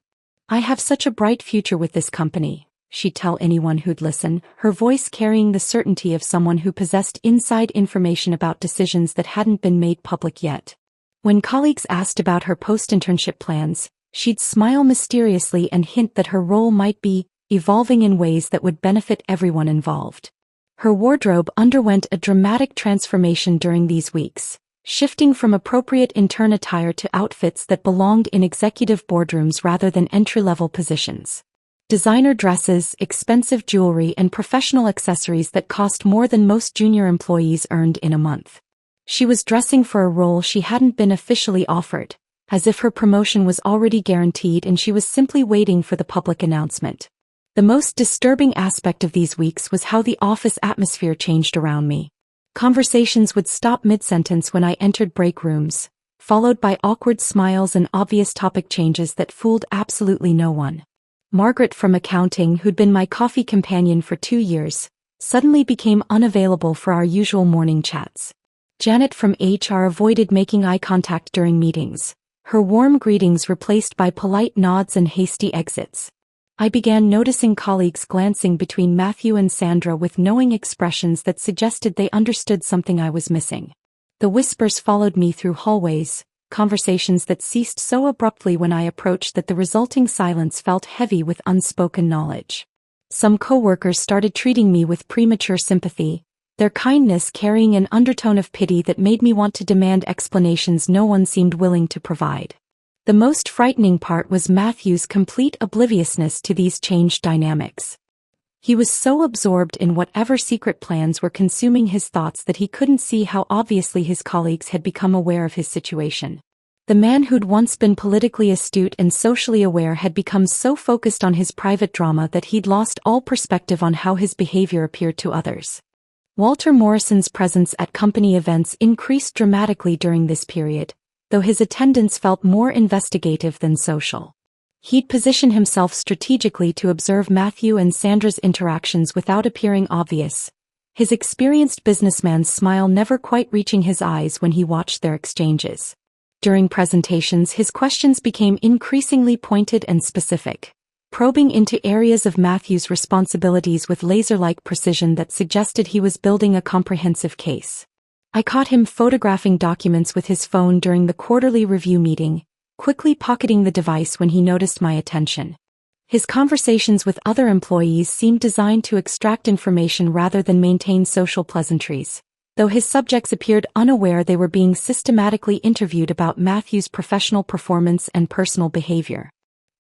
"I have such a bright future with this company," she'd tell anyone who'd listen, her voice carrying the certainty of someone who possessed inside information about decisions that hadn't been made public yet. When colleagues asked about her post-internship plans, she'd smile mysteriously and hint that her role might be evolving in ways that would benefit everyone involved. Her wardrobe underwent a dramatic transformation during these weeks, shifting from appropriate intern attire to outfits that belonged in executive boardrooms rather than entry-level positions. Designer dresses, expensive jewelry, and professional accessories that cost more than most junior employees earned in a month. She was dressing for a role she hadn't been officially offered, as if her promotion was already guaranteed and she was simply waiting for the public announcement. The most disturbing aspect of these weeks was how the office atmosphere changed around me. Conversations would stop mid-sentence when I entered break rooms, followed by awkward smiles and obvious topic changes that fooled absolutely no one. Margaret from accounting, who'd been my coffee companion for 2 years, suddenly became unavailable for our usual morning chats. Janet from HR avoided making eye contact during meetings, her warm greetings replaced by polite nods and hasty exits. I began noticing colleagues glancing between Matthew and Sandra with knowing expressions that suggested they understood something I was missing. The whispers followed me through hallways, conversations that ceased so abruptly when I approached that the resulting silence felt heavy with unspoken knowledge. Some coworkers started treating me with premature sympathy, their kindness carrying an undertone of pity that made me want to demand explanations no one seemed willing to provide. The most frightening part was Matthew's complete obliviousness to these changed dynamics. He was so absorbed in whatever secret plans were consuming his thoughts that he couldn't see how obviously his colleagues had become aware of his situation. The man who'd once been politically astute and socially aware had become so focused on his private drama that he'd lost all perspective on how his behavior appeared to others. Walter Morrison's presence at company events increased dramatically during this period, though his attendance felt more investigative than social. He'd position himself strategically to observe Matthew and Sandra's interactions without appearing obvious, his experienced businessman's smile never quite reaching his eyes when he watched their exchanges. During presentations, his questions became increasingly pointed and specific, probing into areas of Matthew's responsibilities with laser-like precision that suggested he was building a comprehensive case. I caught him photographing documents with his phone during the quarterly review meeting, quickly pocketing the device when he noticed my attention. His conversations with other employees seemed designed to extract information rather than maintain social pleasantries, though his subjects appeared unaware they were being systematically interviewed about Matthew's professional performance and personal behavior.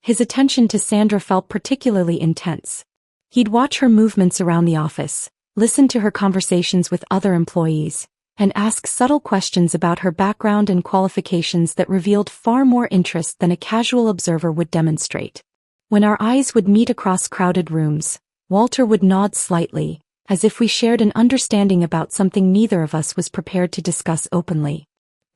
His attention to Sandra felt particularly intense. He'd watch her movements around the office, listen to her conversations with other employees, and ask subtle questions about her background and qualifications that revealed far more interest than a casual observer would demonstrate. When our eyes would meet across crowded rooms, Walter would nod slightly, as if we shared an understanding about something neither of us was prepared to discuss openly.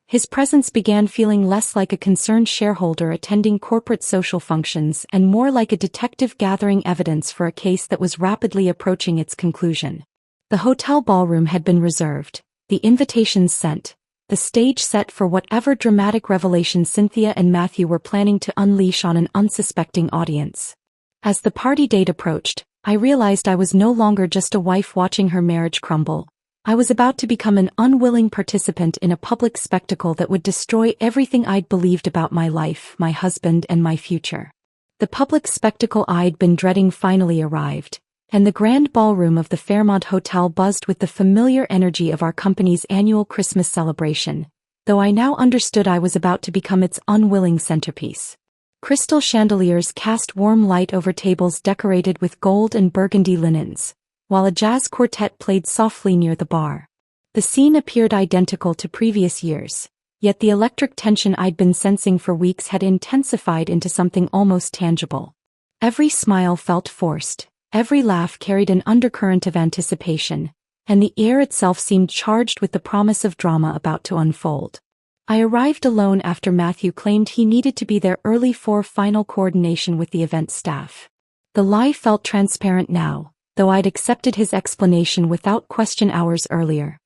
His presence began feeling less like a concerned shareholder attending corporate social functions and more like a detective gathering evidence for a case that was rapidly approaching its conclusion. The hotel ballroom had been reserved, the invitations sent, the stage set for whatever dramatic revelation Cynthia and Matthew were planning to unleash on an unsuspecting audience. As the party date approached, I realized I was no longer just a wife watching her marriage crumble. I was about to become an unwilling participant in a public spectacle that would destroy everything I'd believed about my life, my husband, and my future. The public spectacle I'd been dreading finally arrived, and the grand ballroom of the Fairmont Hotel buzzed with the familiar energy of our company's annual Christmas celebration, though I now understood I was about to become its unwilling centerpiece. Crystal chandeliers cast warm light over tables decorated with gold and burgundy linens, while a jazz quartet played softly near the bar. The scene appeared identical to previous years, yet the electric tension I'd been sensing for weeks had intensified into something almost tangible. Every smile felt forced, every laugh carried an undercurrent of anticipation, and the air itself seemed charged with the promise of drama about to unfold. I arrived alone after Matthew claimed he needed to be there early for final coordination with the event staff. The lie felt transparent now, though I'd accepted his explanation without question hours earlier.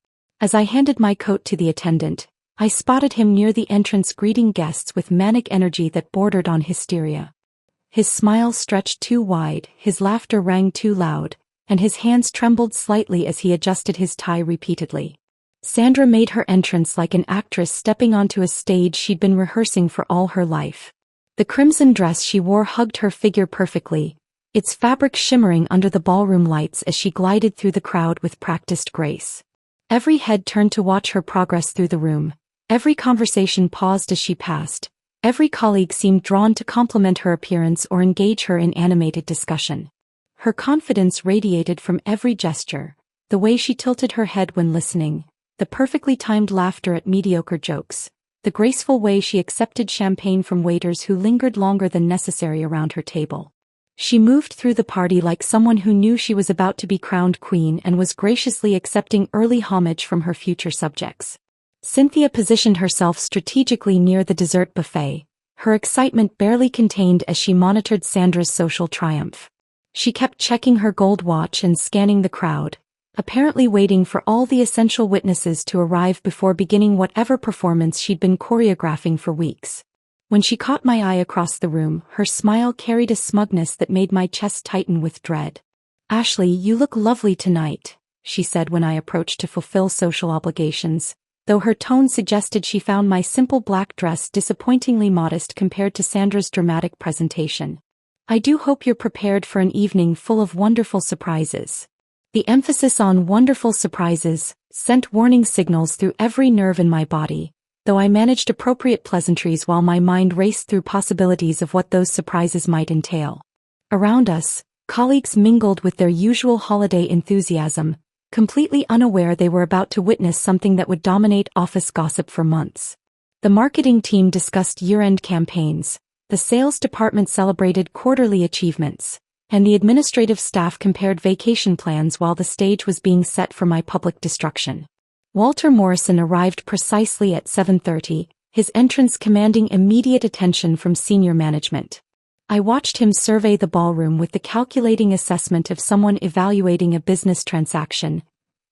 As I handed my coat to the attendant, I spotted him near the entrance greeting guests with manic energy that bordered on hysteria. His smile stretched too wide, his laughter rang too loud, and his hands trembled slightly as he adjusted his tie repeatedly. Sandra made her entrance like an actress stepping onto a stage she'd been rehearsing for all her life. The crimson dress she wore hugged her figure perfectly, its fabric shimmering under the ballroom lights as she glided through the crowd with practiced grace. Every head turned to watch her progress through the room, every conversation paused as she passed, every colleague seemed drawn to compliment her appearance or engage her in animated discussion. Her confidence radiated from every gesture, the way she tilted her head when listening, the perfectly timed laughter at mediocre jokes, the graceful way she accepted champagne from waiters who lingered longer than necessary around her table. She moved through the party like someone who knew she was about to be crowned queen and was graciously accepting early homage from her future subjects. Cynthia positioned herself strategically near the dessert buffet, her excitement barely contained as she monitored Sandra's social triumph. She kept checking her gold watch and scanning the crowd, apparently waiting for all the essential witnesses to arrive before beginning whatever performance she'd been choreographing for weeks. When she caught my eye across the room, her smile carried a smugness that made my chest tighten with dread. "Ashley, you look lovely tonight," she said when I approached to fulfill social obligations, though her tone suggested she found my simple black dress disappointingly modest compared to Sandra's dramatic presentation. "I do hope you're prepared for an evening full of wonderful surprises." The emphasis on wonderful surprises sent warning signals through every nerve in my body, though I managed appropriate pleasantries while my mind raced through possibilities of what those surprises might entail. Around us, colleagues mingled with their usual holiday enthusiasm, completely unaware they were about to witness something that would dominate office gossip for months. The marketing team discussed year-end campaigns, the sales department celebrated quarterly achievements, and the administrative staff compared vacation plans while the stage was being set for my public destruction. Walter Morrison arrived precisely at 7:30, his entrance commanding immediate attention from senior management. I watched him survey the ballroom with the calculating assessment of someone evaluating a business transaction,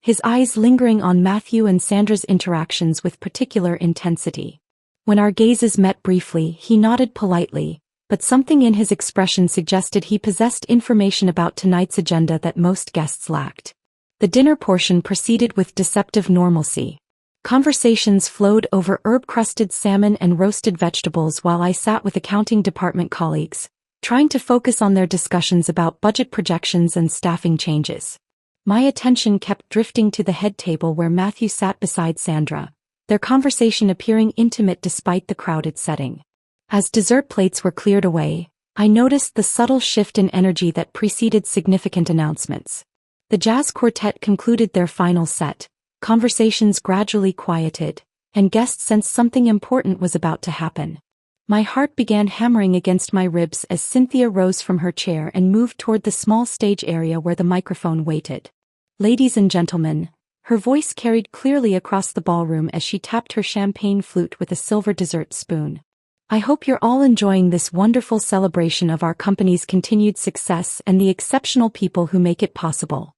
his eyes lingering on Matthew and Sandra's interactions with particular intensity. When our gazes met briefly, he nodded politely, but something in his expression suggested he possessed information about tonight's agenda that most guests lacked. The dinner portion proceeded with deceptive normalcy. Conversations flowed over herb-crusted salmon and roasted vegetables while I sat with accounting department colleagues, trying to focus on their discussions about budget projections and staffing changes. My attention kept drifting to the head table where Matthew sat beside Sandra, their conversation appearing intimate despite the crowded setting. As dessert plates were cleared away, I noticed the subtle shift in energy that preceded significant announcements. The jazz quartet concluded their final set, conversations gradually quieted, and guests sensed something important was about to happen. My heart began hammering against my ribs as Cynthia rose from her chair and moved toward the small stage area where the microphone waited. "Ladies and gentlemen," her voice carried clearly across the ballroom as she tapped her champagne flute with a silver dessert spoon. "I hope you're all enjoying this wonderful celebration of our company's continued success and the exceptional people who make it possible."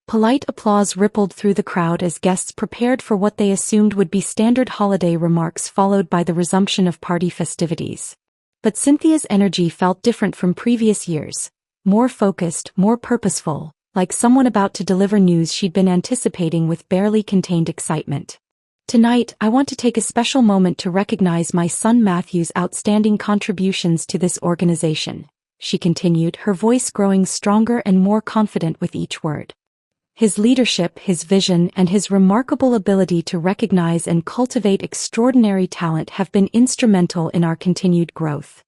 Polite applause rippled through the crowd as guests prepared for what they assumed would be standard holiday remarks followed by the resumption of party festivities. But Cynthia's energy felt different from previous years, more focused, more purposeful, like someone about to deliver news she'd been anticipating with barely contained excitement. "Tonight, I want to take a special moment to recognize my son Matthew's outstanding contributions to this organization," she continued, her voice growing stronger and more confident with each word. "His leadership, his vision, and his remarkable ability to recognize and cultivate extraordinary talent have been instrumental in our continued growth."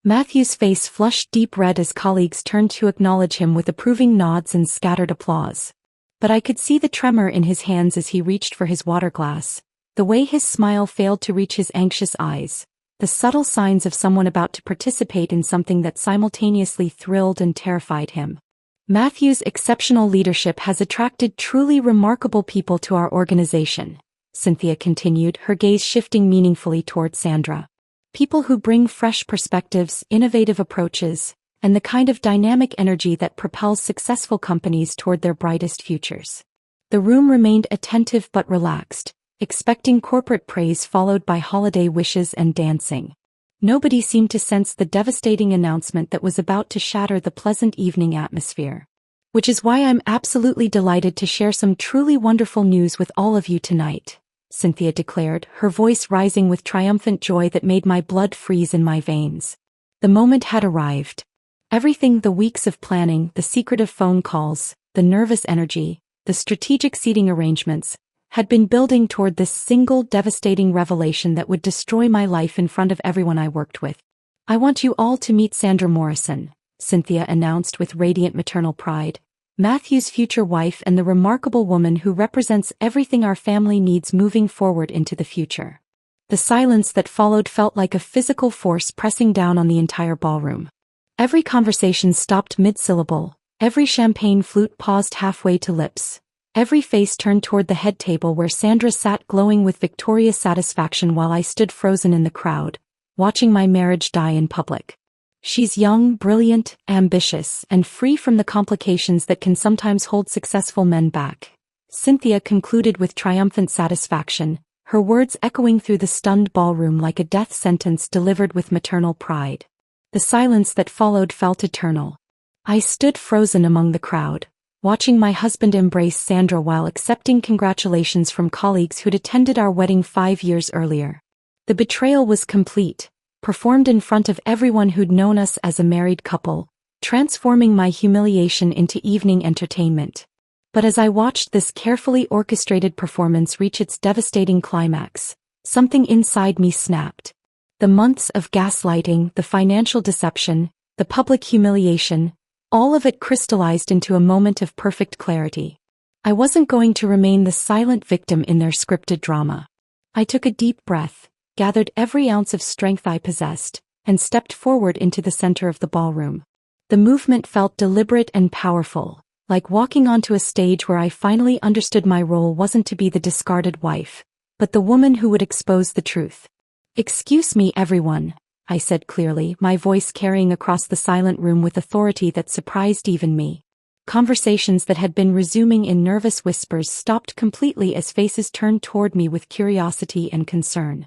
Matthew's face flushed deep red as colleagues turned to acknowledge him with approving nods and scattered applause. But I could see the tremor in his hands as he reached for his water glass, the way his smile failed to reach his anxious eyes, the subtle signs of someone about to participate in something that simultaneously thrilled and terrified him. "Matthew's exceptional leadership has attracted truly remarkable people to our organization," Cynthia continued, her gaze shifting meaningfully toward Sandra. "People who bring fresh perspectives, innovative approaches, and the kind of dynamic energy that propels successful companies toward their brightest futures." The room remained attentive but relaxed, expecting corporate praise followed by holiday wishes and dancing. Nobody seemed to sense the devastating announcement that was about to shatter the pleasant evening atmosphere. "Which is why I'm absolutely delighted to share some truly wonderful news with all of you tonight," Cynthia declared, her voice rising with triumphant joy that made my blood freeze in my veins. The moment had arrived. Everything, the weeks of planning, the secretive phone calls, the nervous energy, the strategic seating arrangements, had been building toward this single devastating revelation that would destroy my life in front of everyone I worked with. "I want you all to meet Sandra Morrison," Cynthia announced with radiant maternal pride, "Matthew's future wife and the remarkable woman who represents everything our family needs moving forward into the future." The silence that followed felt like a physical force pressing down on the entire ballroom. Every conversation stopped mid-syllable, every champagne flute paused halfway to lips. Every face turned toward the head table where Sandra sat glowing with victorious satisfaction while I stood frozen in the crowd, watching my marriage die in public. "She's young, brilliant, ambitious, and free from the complications that can sometimes hold successful men back," Cynthia concluded with triumphant satisfaction, her words echoing through the stunned ballroom like a death sentence delivered with maternal pride. The silence that followed felt eternal. I stood frozen among the crowd, watching my husband embrace Sandra while accepting congratulations from colleagues who'd attended our wedding 5 years earlier. The betrayal was complete, performed in front of everyone who'd known us as a married couple, transforming my humiliation into evening entertainment. But as I watched this carefully orchestrated performance reach its devastating climax, something inside me snapped. The months of gaslighting, the financial deception, the public humiliation, all of it crystallized into a moment of perfect clarity. I wasn't going to remain the silent victim in their scripted drama. I took a deep breath, gathered every ounce of strength I possessed, and stepped forward into the center of the ballroom. The movement felt deliberate and powerful, like walking onto a stage where I finally understood my role wasn't to be the discarded wife, but the woman who would expose the truth. "Excuse me, everyone," I said clearly, my voice carrying across the silent room with authority that surprised even me. Conversations that had been resuming in nervous whispers stopped completely as faces turned toward me with curiosity and concern.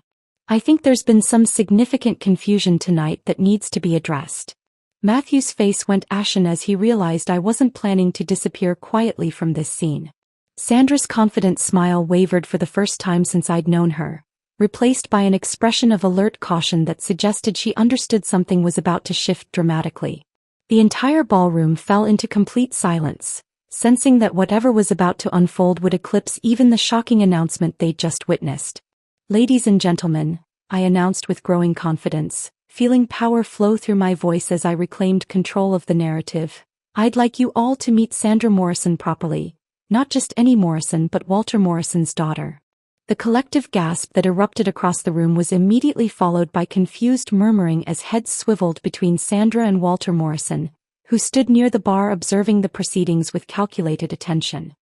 I think there's been some significant confusion tonight that needs to be addressed. Matthew's face went ashen as he realized I wasn't planning to disappear quietly from this scene. Sandra's confident smile wavered for the first time since I'd known her, replaced by an expression of alert caution that suggested she understood something was about to shift dramatically. The entire ballroom fell into complete silence, sensing that whatever was about to unfold would eclipse even the shocking announcement they'd just witnessed. "Ladies and gentlemen," I announced with growing confidence, feeling power flow through my voice as I reclaimed control of the narrative, "I'd like you all to meet Sandra Morrison properly, not just any Morrison but Walter Morrison's daughter." The collective gasp that erupted across the room was immediately followed by confused murmuring as heads swiveled between Sandra and Walter Morrison, who stood near the bar observing the proceedings with calculated attention.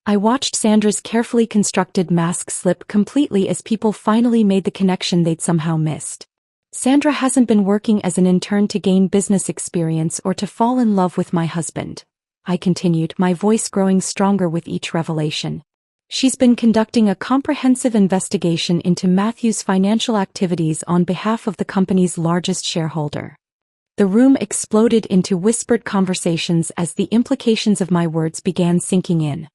I watched Sandra's carefully constructed mask slip completely as people finally made the connection they'd somehow missed. "Sandra hasn't been working as an intern to gain business experience or to fall in love with my husband," I continued, my voice growing stronger with each revelation. "She's been conducting a comprehensive investigation into Matthew's financial activities on behalf of the company's largest shareholder." The room exploded into whispered conversations as the implications of my words began sinking in.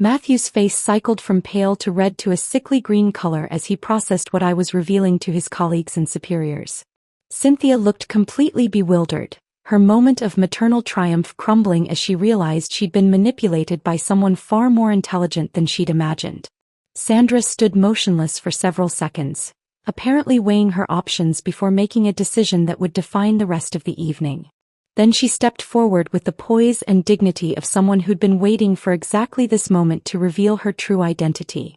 Matthew's face cycled from pale to red to a sickly green color as he processed what I was revealing to his colleagues and superiors. Cynthia looked completely bewildered, her moment of maternal triumph crumbling as she realized she'd been manipulated by someone far more intelligent than she'd imagined. Sandra stood motionless for several seconds, apparently weighing her options before making a decision that would define the rest of the evening. Then she stepped forward with the poise and dignity of someone who'd been waiting for exactly this moment to reveal her true identity.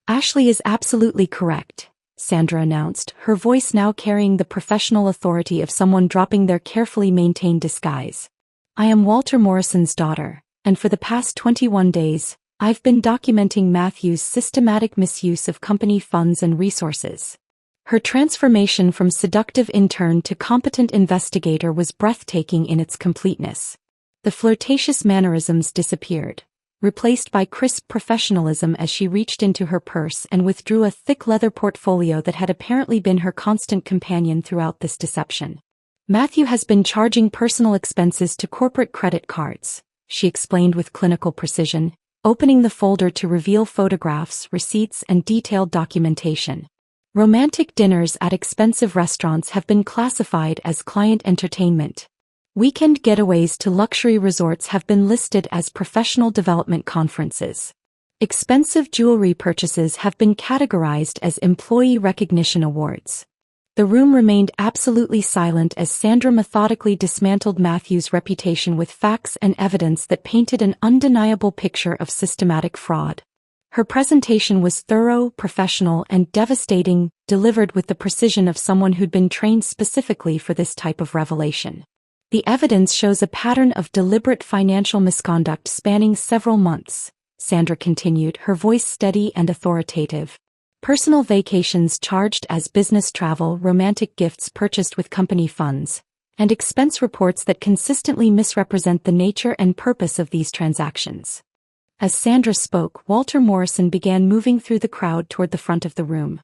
"Ashley is absolutely correct," Sandra announced, her voice now carrying the professional authority of someone dropping their carefully maintained disguise. "I am Walter Morrison's daughter, and for the past 21 days, I've been documenting Matthew's systematic misuse of company funds and resources." Her transformation from seductive intern to competent investigator was breathtaking in its completeness. The flirtatious mannerisms disappeared, replaced by crisp professionalism as she reached into her purse and withdrew a thick leather portfolio that had apparently been her constant companion throughout this deception. "Matthew has been charging personal expenses to corporate credit cards," she explained with clinical precision, opening the folder to reveal photographs, receipts, and detailed documentation. "Romantic dinners at expensive restaurants have been classified as client entertainment. Weekend getaways to luxury resorts have been listed as professional development conferences. Expensive jewelry purchases have been categorized as employee recognition awards." The room remained absolutely silent as Sandra methodically dismantled Matthew's reputation with facts and evidence that painted an undeniable picture of systematic fraud. Her presentation was thorough, professional, and devastating, delivered with the precision of someone who'd been trained specifically for this type of revelation. "The evidence shows a pattern of deliberate financial misconduct spanning several months," Sandra continued, her voice steady and authoritative. "Personal vacations charged as business travel, romantic gifts purchased with company funds, and expense reports that consistently misrepresent the nature and purpose of these transactions." As Sandra spoke, Walter Morrison began moving through the crowd toward the front of the room.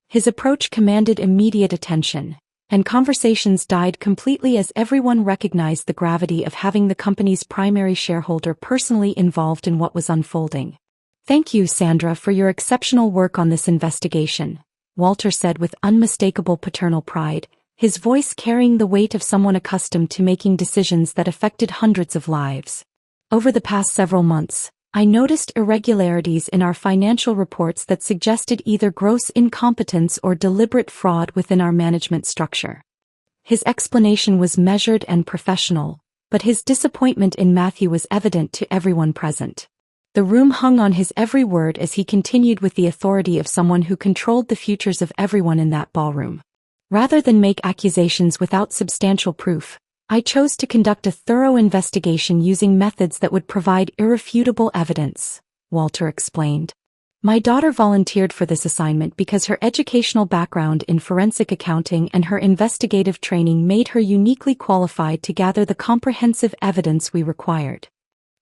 His approach commanded immediate attention, and conversations died completely as everyone recognized the gravity of having the company's primary shareholder personally involved in what was unfolding. "Thank you, Sandra, for your exceptional work on this investigation," Walter said with unmistakable paternal pride, his voice carrying the weight of someone accustomed to making decisions that affected hundreds of lives. "Over the past several months, I noticed irregularities in our financial reports that suggested either gross incompetence or deliberate fraud within our management structure." His explanation was measured and professional, but his disappointment in Matthew was evident to everyone present. The room hung on his every word as he continued with the authority of someone who controlled the futures of everyone in that ballroom. "Rather than make accusations without substantial proof, I chose to conduct a thorough investigation using methods that would provide irrefutable evidence," Walter explained. "My daughter volunteered for this assignment because her educational background in forensic accounting and her investigative training made her uniquely qualified to gather the comprehensive evidence we required."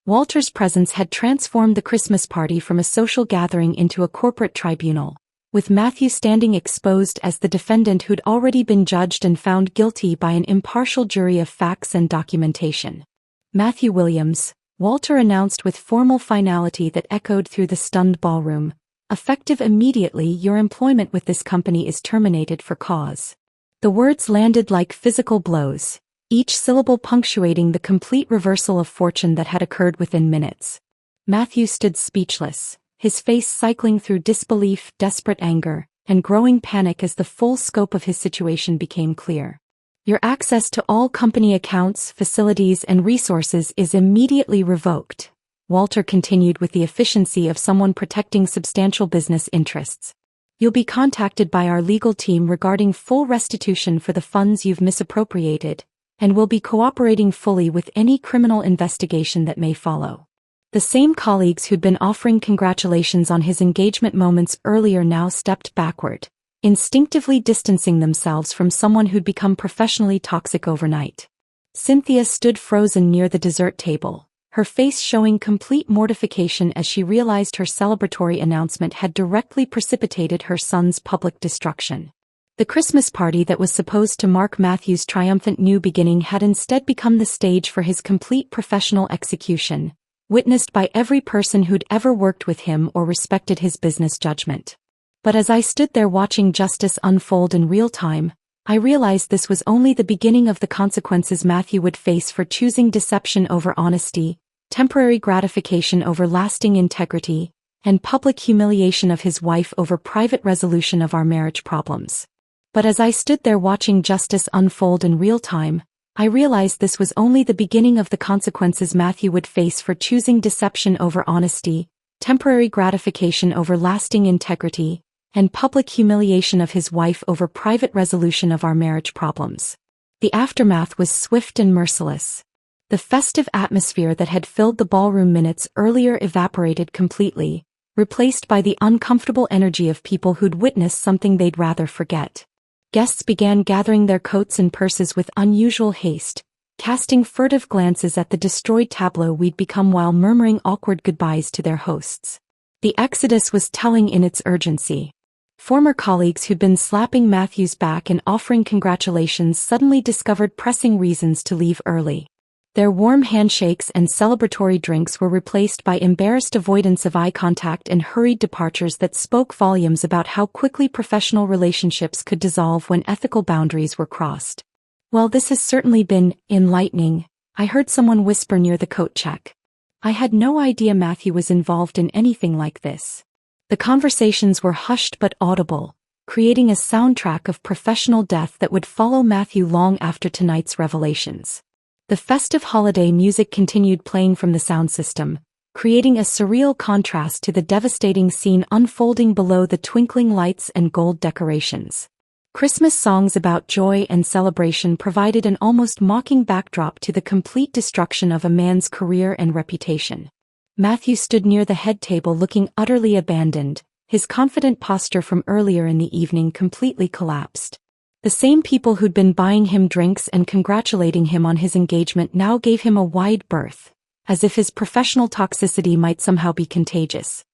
Walter's presence had transformed the Christmas party from a social gathering into a corporate tribunal, with Matthew standing exposed as the defendant who'd already been judged and found guilty by an impartial jury of facts and documentation. "Matthew Williams," Walter announced with formal finality that echoed through the stunned ballroom. "Effective immediately, your employment with this company is terminated for cause." The words landed like physical blows, each syllable punctuating the complete reversal of fortune that had occurred within minutes. Matthew stood speechless, his face cycling through disbelief, desperate anger, and growing panic as the full scope of his situation became clear. "Your access to all company accounts, facilities, and resources is immediately revoked," Walter continued with the efficiency of someone protecting substantial business interests. "You'll be contacted by our legal team regarding full restitution for the funds you've misappropriated, and will be cooperating fully with any criminal investigation that may follow." The same colleagues who'd been offering congratulations on his engagement moments earlier now stepped backward, instinctively distancing themselves from someone who'd become professionally toxic overnight. Cynthia stood frozen near the dessert table, her face showing complete mortification as she realized her celebratory announcement had directly precipitated her son's public destruction. The Christmas party that was supposed to mark Matthew's triumphant new beginning had instead become the stage for his complete professional execution, witnessed by every person who'd ever worked with him or respected his business judgment. But as I stood there watching justice unfold in real time, I realized this was only the beginning of the consequences Matthew would face for choosing deception over honesty, temporary gratification over lasting integrity, and public humiliation of his wife over private resolution of our marriage problems. But as I stood there watching justice unfold in real time, I realized this was only the beginning of the consequences Matthew would face for choosing deception over honesty, temporary gratification over lasting integrity, and public humiliation of his wife over private resolution of our marriage problems. The aftermath was swift and merciless. The festive atmosphere that had filled the ballroom minutes earlier evaporated completely, replaced by the uncomfortable energy of people who'd witnessed something they'd rather forget. Guests began gathering their coats and purses with unusual haste, casting furtive glances at the destroyed tableau we'd become while murmuring awkward goodbyes to their hosts. The exodus was telling in its urgency. Former colleagues who'd been slapping Matthew's back and offering congratulations suddenly discovered pressing reasons to leave early. Their warm handshakes and celebratory drinks were replaced by embarrassed avoidance of eye contact and hurried departures that spoke volumes about how quickly professional relationships could dissolve when ethical boundaries were crossed. "Well, this has certainly been enlightening," I heard someone whisper near the coat check. "I had no idea Matthew was involved in anything like this." The conversations were hushed but audible, creating a soundtrack of professional death that would follow Matthew long after tonight's revelations. The festive holiday music continued playing from the sound system, creating a surreal contrast to the devastating scene unfolding below the twinkling lights and gold decorations. Christmas songs about joy and celebration provided an almost mocking backdrop to the complete destruction of a man's career and reputation. Matthew stood near the head table looking utterly abandoned, his confident posture from earlier in the evening completely collapsed. The same people who'd been buying him drinks and congratulating him on his engagement now gave him a wide berth, as if his professional toxicity might somehow be contagious.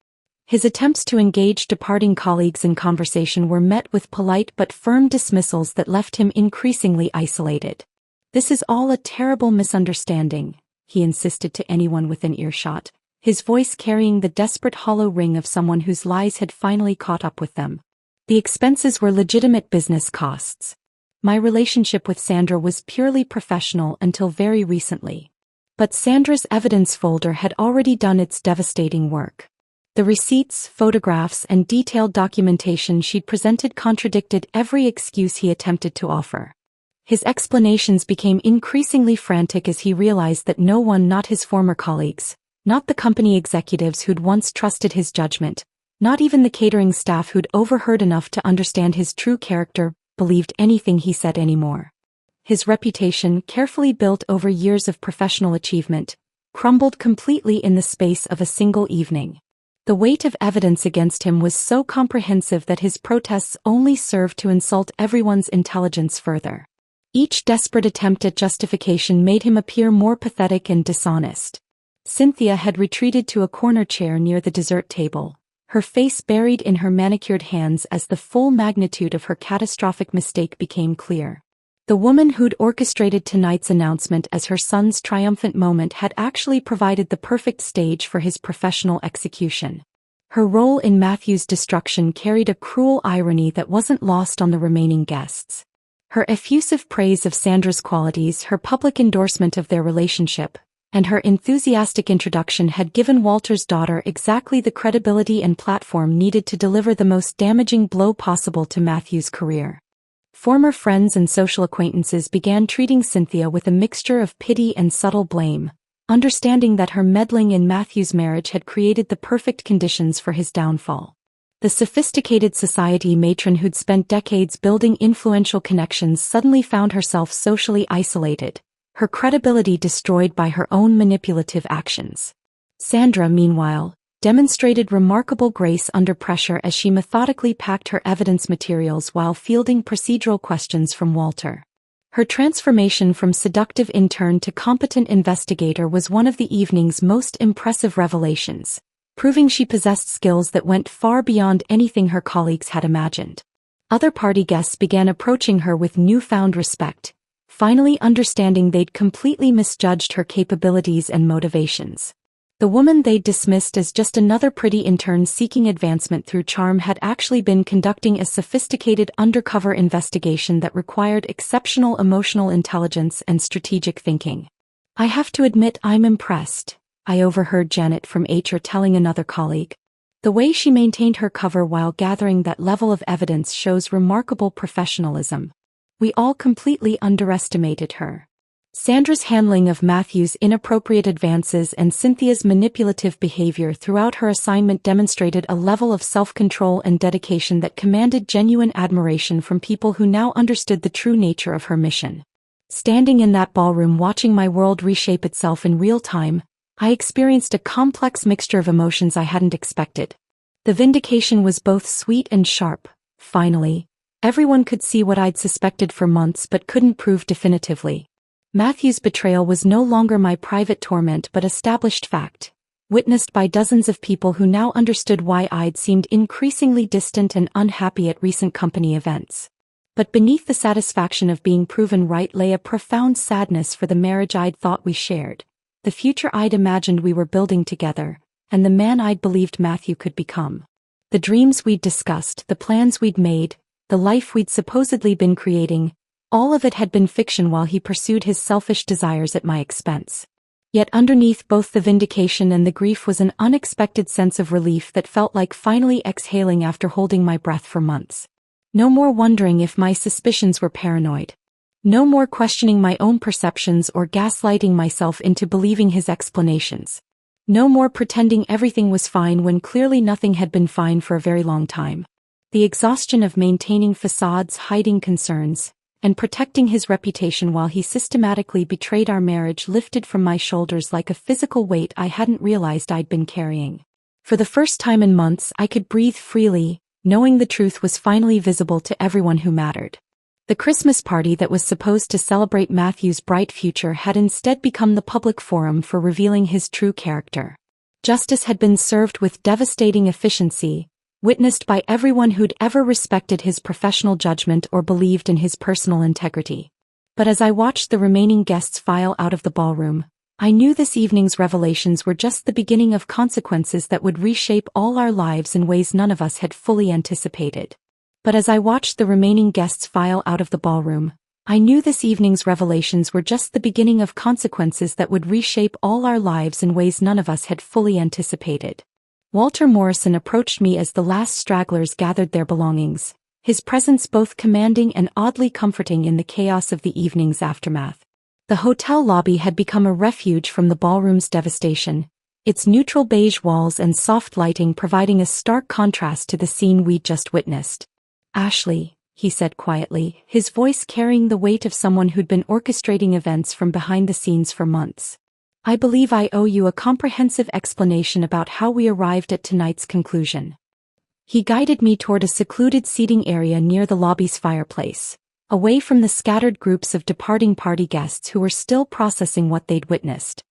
His attempts to engage departing colleagues in conversation were met with polite but firm dismissals that left him increasingly isolated. "This is all a terrible misunderstanding," he insisted to anyone within earshot, his voice carrying the desperate hollow ring of someone whose lies had finally caught up with them. The expenses were legitimate business costs. My relationship with Sandra was purely professional until very recently. But Sandra's evidence folder had already done its devastating work. The receipts, photographs, and detailed documentation she'd presented contradicted every excuse he attempted to offer. His explanations became increasingly frantic as he realized that no one, not his former colleagues, not the company executives who'd once trusted his judgment, not even the catering staff who'd overheard enough to understand his true character, believed anything he said anymore. His reputation, carefully built over years of professional achievement, crumbled completely in the space of a single evening. The weight of evidence against him was so comprehensive that his protests only served to insult everyone's intelligence further. Each desperate attempt at justification made him appear more pathetic and dishonest. Cynthia had retreated to a corner chair near the dessert table, her face buried in her manicured hands as the full magnitude of her catastrophic mistake became clear. The woman who'd orchestrated tonight's announcement as her son's triumphant moment had actually provided the perfect stage for his professional execution. Her role in Matthew's destruction carried a cruel irony that wasn't lost on the remaining guests. Her effusive praise of Sandra's qualities, her public endorsement of their relationship, and her enthusiastic introduction had given Walter's daughter exactly the credibility and platform needed to deliver the most damaging blow possible to Matthew's career. Former friends and social acquaintances began treating Cynthia with a mixture of pity and subtle blame, understanding that her meddling in Matthew's marriage had created the perfect conditions for his downfall. The sophisticated society matron who'd spent decades building influential connections suddenly found herself socially isolated, her credibility destroyed by her own manipulative actions. Sandra, meanwhile, demonstrated remarkable grace under pressure as she methodically packed her evidence materials while fielding procedural questions from Walter. Her transformation from seductive intern to competent investigator was one of the evening's most impressive revelations, proving she possessed skills that went far beyond anything her colleagues had imagined. Other party guests began approaching her with newfound respect, finally understanding they'd completely misjudged her capabilities and motivations. The woman they'd dismissed as just another pretty intern seeking advancement through charm had actually been conducting a sophisticated undercover investigation that required exceptional emotional intelligence and strategic thinking. "I have to admit I'm impressed," I overheard Janet from HR telling another colleague. "The way she maintained her cover while gathering that level of evidence shows remarkable professionalism. We all completely underestimated her." Sandra's handling of Matthew's inappropriate advances and Cynthia's manipulative behavior throughout her assignment demonstrated a level of self-control and dedication that commanded genuine admiration from people who now understood the true nature of her mission. Standing in that ballroom watching my world reshape itself in real time, I experienced a complex mixture of emotions I hadn't expected. The vindication was both sweet and sharp. Finally, everyone could see what I'd suspected for months but couldn't prove definitively. Matthew's betrayal was no longer my private torment but established fact, witnessed by dozens of people who now understood why I'd seemed increasingly distant and unhappy at recent company events. But beneath the satisfaction of being proven right lay a profound sadness for the marriage I'd thought we shared, the future I'd imagined we were building together, and the man I'd believed Matthew could become. The dreams we'd discussed, the plans we'd made, the life we'd supposedly been creating, all of it had been fiction while he pursued his selfish desires at my expense. Yet underneath both the vindication and the grief was an unexpected sense of relief that felt like finally exhaling after holding my breath for months. No more wondering if my suspicions were paranoid. No more questioning my own perceptions or gaslighting myself into believing his explanations. No more pretending everything was fine when clearly nothing had been fine for a very long time. The exhaustion of maintaining facades, hiding concerns, and protecting his reputation while he systematically betrayed our marriage lifted from my shoulders like a physical weight I hadn't realized I'd been carrying. For the first time in months I could breathe freely, knowing the truth was finally visible to everyone who mattered. The Christmas party that was supposed to celebrate Matthew's bright future had instead become the public forum for revealing his true character. Justice had been served with devastating efficiency, witnessed by everyone who'd ever respected his professional judgment or believed in his personal integrity. But as I watched the remaining guests file out of the ballroom, I knew this evening's revelations were just the beginning of consequences that would reshape all our lives in ways none of us had fully anticipated. But as I watched the remaining guests file out of the ballroom, I knew this evening's revelations were just the beginning of consequences that would reshape all our lives in ways none of us had fully anticipated. Walter Morrison approached me as the last stragglers gathered their belongings, his presence both commanding and oddly comforting in the chaos of the evening's aftermath. The hotel lobby had become a refuge from the ballroom's devastation, its neutral beige walls and soft lighting providing a stark contrast to the scene we'd just witnessed. "Ashley," he said quietly, his voice carrying the weight of someone who'd been orchestrating events from behind the scenes for months. "I believe I owe you a comprehensive explanation about how we arrived at tonight's conclusion." He guided me toward a secluded seating area near the lobby's fireplace, away from the scattered groups of departing party guests who were still processing what they'd witnessed.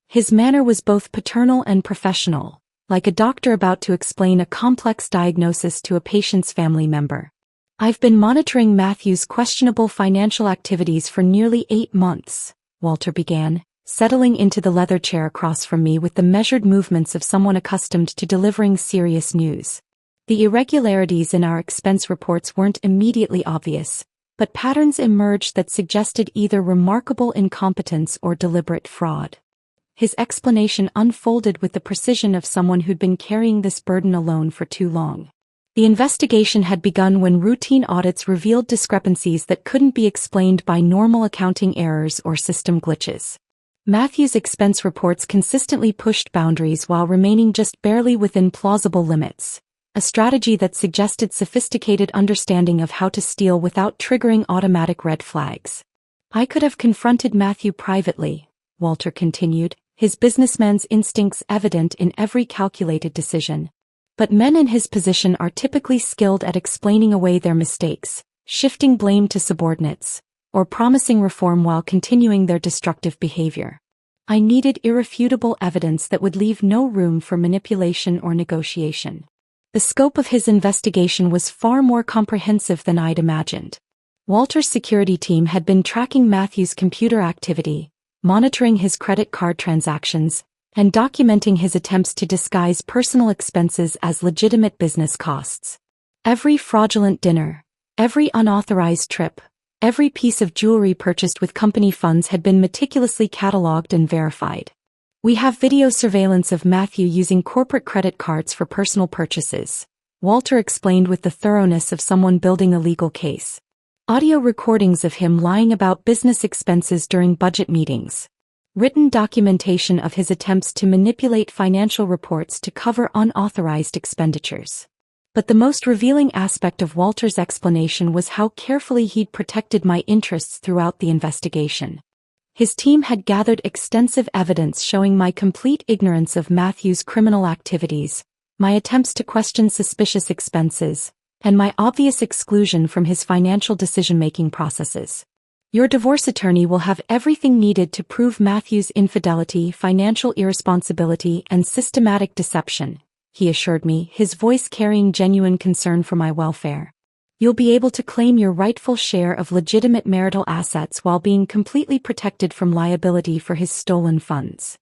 His manner was both paternal and professional, like a doctor about to explain a complex diagnosis to a patient's family member. I've been monitoring Matthew's questionable financial activities for nearly 8 months, Walter began, settling into the leather chair across from me with the measured movements of someone accustomed to delivering serious news. The irregularities in our expense reports weren't immediately obvious, but patterns emerged that suggested either remarkable incompetence or deliberate fraud. His explanation unfolded with the precision of someone who'd been carrying this burden alone for too long. The investigation had begun when routine audits revealed discrepancies that couldn't be explained by normal accounting errors or system glitches. Matthew's expense reports consistently pushed boundaries while remaining just barely within plausible limits, a strategy that suggested sophisticated understanding of how to steal without triggering automatic red flags. I could have confronted Matthew privately, Walter continued, his businessman's instincts evident in every calculated decision. But men in his position are typically skilled at explaining away their mistakes, shifting blame to subordinates, or promising reform while continuing their destructive behavior. I needed irrefutable evidence that would leave no room for manipulation or negotiation. The scope of his investigation was far more comprehensive than I'd imagined. Walter's security team had been tracking Matthew's computer activity, monitoring his credit card transactions, and documenting his attempts to disguise personal expenses as legitimate business costs. Every fraudulent dinner, every unauthorized trip, every piece of jewelry purchased with company funds had been meticulously cataloged and verified. We have video surveillance of Matthew using corporate credit cards for personal purchases, Walter explained with the thoroughness of someone building a legal case. Audio recordings of him lying about business expenses during budget meetings. Written documentation of his attempts to manipulate financial reports to cover unauthorized expenditures. But the most revealing aspect of Walter's explanation was how carefully he'd protected my interests throughout the investigation. His team had gathered extensive evidence showing my complete ignorance of Matthew's criminal activities, my attempts to question suspicious expenses, and my obvious exclusion from his financial decision-making processes. Your divorce attorney will have everything needed to prove Matthew's infidelity, financial irresponsibility, and systematic deception, he assured me, his voice carrying genuine concern for my welfare. You'll be able to claim your rightful share of legitimate marital assets while being completely protected from liability for his stolen funds.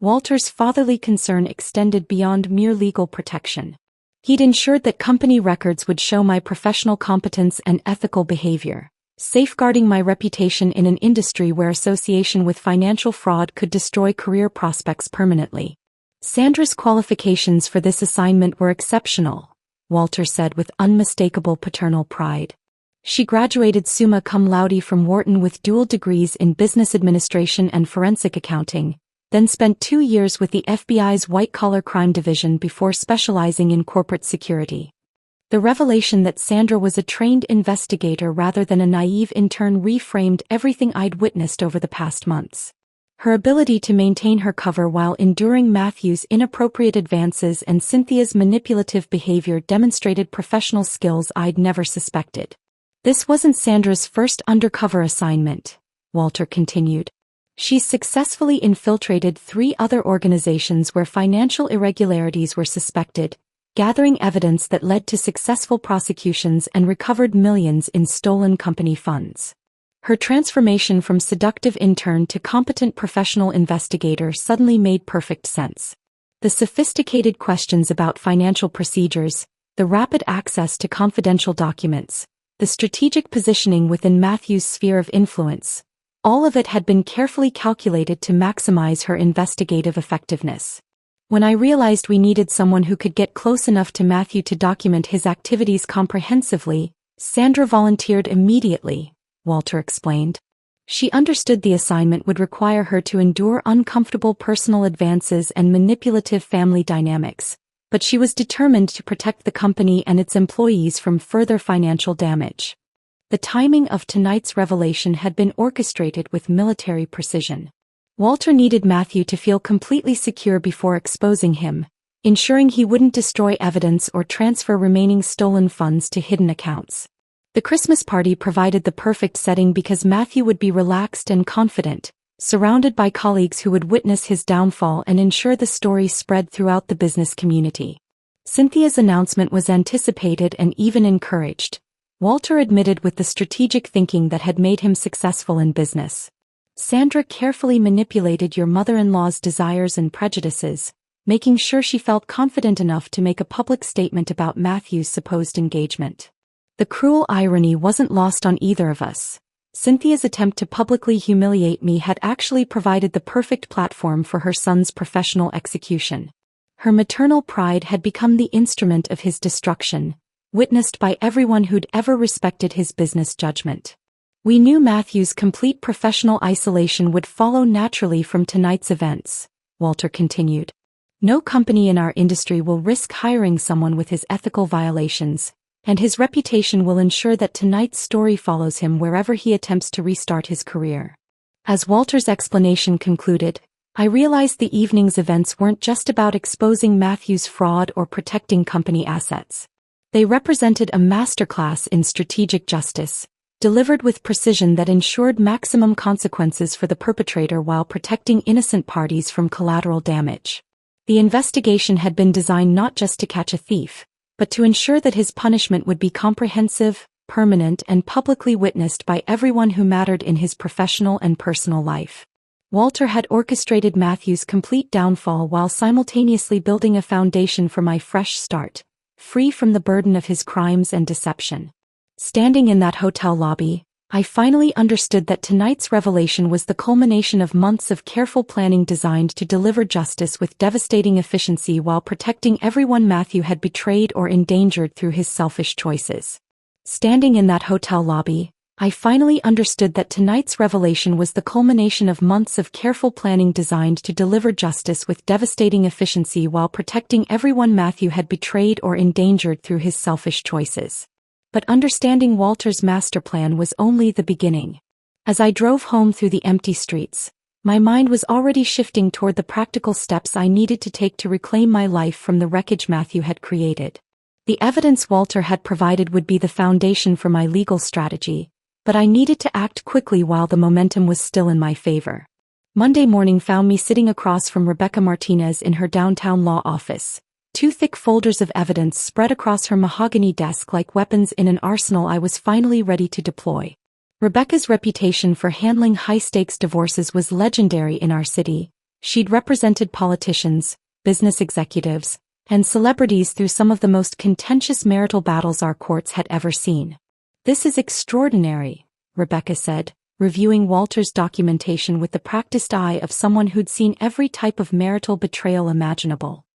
Walter's fatherly concern extended beyond mere legal protection. He'd ensured that company records would show my professional competence and ethical behavior, safeguarding my reputation in an industry where association with financial fraud could destroy career prospects permanently. Sandra's qualifications for this assignment were exceptional, Walter said with unmistakable paternal pride. She graduated summa cum laude from Wharton with dual degrees in business administration and forensic accounting, then spent 2 years with the FBI's white-collar crime division before specializing in corporate security. The revelation that Sandra was a trained investigator rather than a naive intern reframed everything I'd witnessed over the past months. Her ability to maintain her cover while enduring Matthew's inappropriate advances and Cynthia's manipulative behavior demonstrated professional skills I'd never suspected. This wasn't Sandra's first undercover assignment, Walter continued. She's successfully infiltrated 3 other organizations where financial irregularities were suspected, gathering evidence that led to successful prosecutions and recovered millions in stolen company funds. Her transformation from seductive intern to competent professional investigator suddenly made perfect sense. The sophisticated questions about financial procedures, the rapid access to confidential documents, the strategic positioning within Matthew's sphere of influence, all of it had been carefully calculated to maximize her investigative effectiveness. When I realized we needed someone who could get close enough to Matthew to document his activities comprehensively, Sandra volunteered immediately, Walter explained. She understood the assignment would require her to endure uncomfortable personal advances and manipulative family dynamics, but she was determined to protect the company and its employees from further financial damage. The timing of tonight's revelation had been orchestrated with military precision. Walter needed Matthew to feel completely secure before exposing him, ensuring he wouldn't destroy evidence or transfer remaining stolen funds to hidden accounts. The Christmas party provided the perfect setting because Matthew would be relaxed and confident, surrounded by colleagues who would witness his downfall and ensure the story spread throughout the business community. Cynthia's announcement was anticipated and even encouraged. Walter admitted with the strategic thinking that had made him successful in business. Sandra carefully manipulated your mother-in-law's desires and prejudices, making sure she felt confident enough to make a public statement about Matthew's supposed engagement. The cruel irony wasn't lost on either of us. Cynthia's attempt to publicly humiliate me had actually provided the perfect platform for her son's professional execution. Her maternal pride had become the instrument of his destruction, witnessed by everyone who'd ever respected his business judgment. We knew Matthew's complete professional isolation would follow naturally from tonight's events, Walter continued. No company in our industry will risk hiring someone with his ethical violations, and his reputation will ensure that tonight's story follows him wherever he attempts to restart his career. As Walter's explanation concluded, I realized the evening's events weren't just about exposing Matthew's fraud or protecting company assets. They represented a masterclass in strategic justice, delivered with precision that ensured maximum consequences for the perpetrator while protecting innocent parties from collateral damage. The investigation had been designed not just to catch a thief, but to ensure that his punishment would be comprehensive, permanent, and publicly witnessed by everyone who mattered in his professional and personal life. Walter had orchestrated Matthew's complete downfall while simultaneously building a foundation for my fresh start, free from the burden of his crimes and deception. Standing in that hotel lobby, I finally understood that tonight's revelation was the culmination of months of careful planning designed to deliver justice with devastating efficiency while protecting everyone Matthew had betrayed or endangered through his selfish choices. Standing in that hotel lobby, I finally understood that tonight's revelation was the culmination of months of careful planning designed to deliver justice with devastating efficiency while protecting everyone Matthew had betrayed or endangered through his selfish choices. But understanding Walter's master plan was only the beginning. As I drove home through the empty streets, my mind was already shifting toward the practical steps I needed to take to reclaim my life from the wreckage Matthew had created. The evidence Walter had provided would be the foundation for my legal strategy, but I needed to act quickly while the momentum was still in my favor. Monday morning found me sitting across from Rebecca Martinez in her downtown law office. Two thick folders of evidence spread across her mahogany desk like weapons in an arsenal I was finally ready to deploy. Rebecca's reputation for handling high-stakes divorces was legendary in our city. She'd represented politicians, business executives, and celebrities through some of the most contentious marital battles our courts had ever seen. "This is extraordinary," Rebecca said, reviewing Walter's documentation with the practiced eye of someone who'd seen every type of marital betrayal imaginable.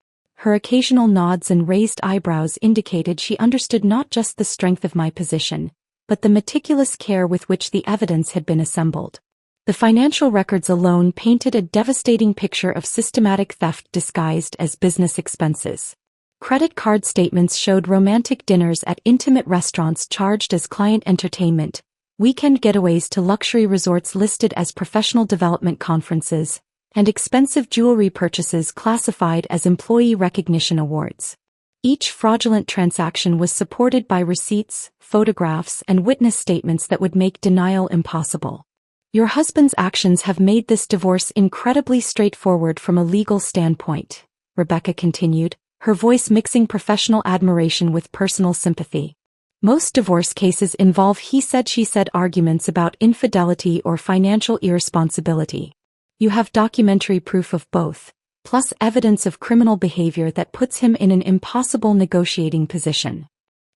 Her occasional nods and raised eyebrows indicated she understood not just the strength of my position, but the meticulous care with which the evidence had been assembled. The financial records alone painted a devastating picture of systematic theft disguised as business expenses. Credit card statements showed romantic dinners at intimate restaurants charged as client entertainment, weekend getaways to luxury resorts listed as professional development conferences, and expensive jewelry purchases classified as employee recognition awards. Each fraudulent transaction was supported by receipts, photographs, and witness statements that would make denial impossible. "Your husband's actions have made this divorce incredibly straightforward from a legal standpoint," Rebecca continued, her voice mixing professional admiration with personal sympathy. "Most divorce cases involve he-said-she-said arguments about infidelity or financial irresponsibility. You have documentary proof of both, plus evidence of criminal behavior that puts him in an impossible negotiating position."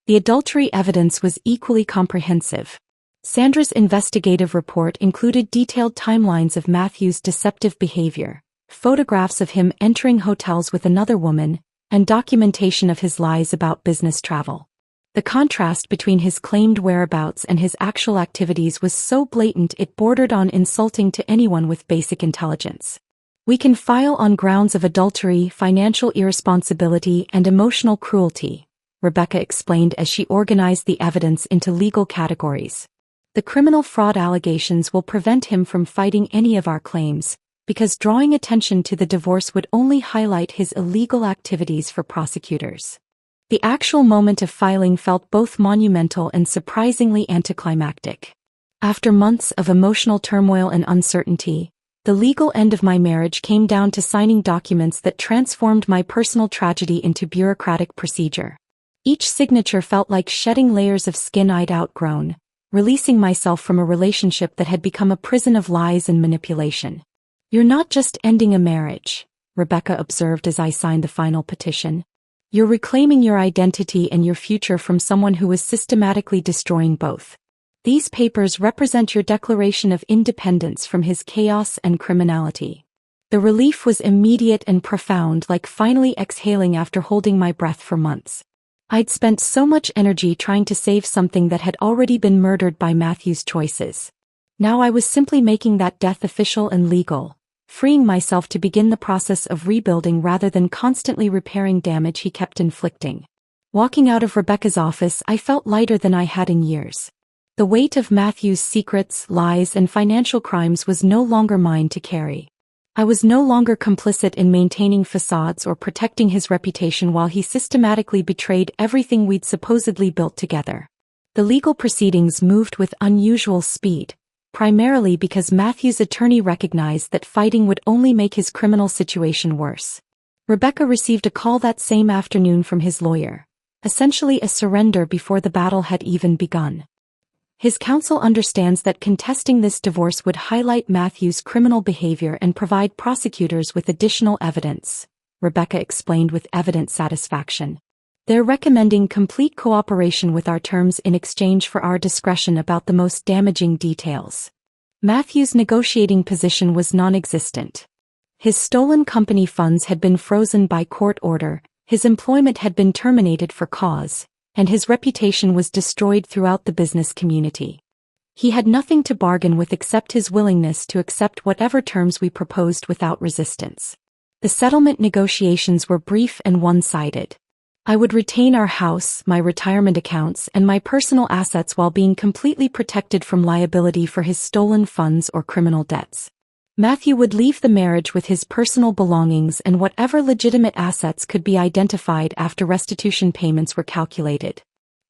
The adultery evidence was equally comprehensive. Sandra's investigative report included detailed timelines of Matthew's deceptive behavior, photographs of him entering hotels with another woman, and documentation of his lies about business travel. The contrast between his claimed whereabouts and his actual activities was so blatant it bordered on insulting to anyone with basic intelligence. "We can file on grounds of adultery, financial irresponsibility, and emotional cruelty," Rebecca explained as she organized the evidence into legal categories. "The criminal fraud allegations will prevent him from fighting any of our claims, because drawing attention to the divorce would only highlight his illegal activities for prosecutors." The actual moment of filing felt both monumental and surprisingly anticlimactic. After months of emotional turmoil and uncertainty, The legal end of my marriage came down to signing documents that transformed my personal tragedy into bureaucratic procedure. Each signature felt like shedding layers of skin I'd outgrown, releasing myself from a relationship that had become a prison of lies and manipulation. "You're not just ending a marriage," Rebecca observed as I signed the final petition. "You're reclaiming your identity and your future from someone who was systematically destroying both. These papers represent your declaration of independence from his chaos and criminality." The relief was immediate and profound, like finally exhaling after holding my breath for months. I'd spent so much energy trying to save something that had already been murdered by Matthew's choices. Now I was simply making that death official and legal, freeing myself to begin the process of rebuilding rather than constantly repairing damage he kept inflicting. Walking out of Rebecca's office, I felt lighter than I had in years. The weight of Matthew's secrets, lies, and financial crimes was no longer mine to carry. I was no longer complicit in maintaining facades or protecting his reputation while he systematically betrayed everything we'd supposedly built together. The legal proceedings moved with unusual speed, primarily because Matthew's attorney recognized that fighting would only make his criminal situation worse. Rebecca received a call that same afternoon from his lawyer, essentially a surrender before the battle had even begun. His counsel understands that contesting this divorce would highlight Matthew's criminal behavior and provide prosecutors with additional evidence, Rebecca explained with evident satisfaction. They're recommending complete cooperation with our terms in exchange for our discretion about the most damaging details. Matthew's negotiating position was non-existent. His stolen company funds had been frozen by court order, his employment had been terminated for cause, and his reputation was destroyed throughout the business community. He had nothing to bargain with except his willingness to accept whatever terms we proposed without resistance. The settlement negotiations were brief and one-sided. I would retain our house, my retirement accounts, and my personal assets while being completely protected from liability for his stolen funds or criminal debts. Matthew would leave the marriage with his personal belongings and whatever legitimate assets could be identified after restitution payments were calculated.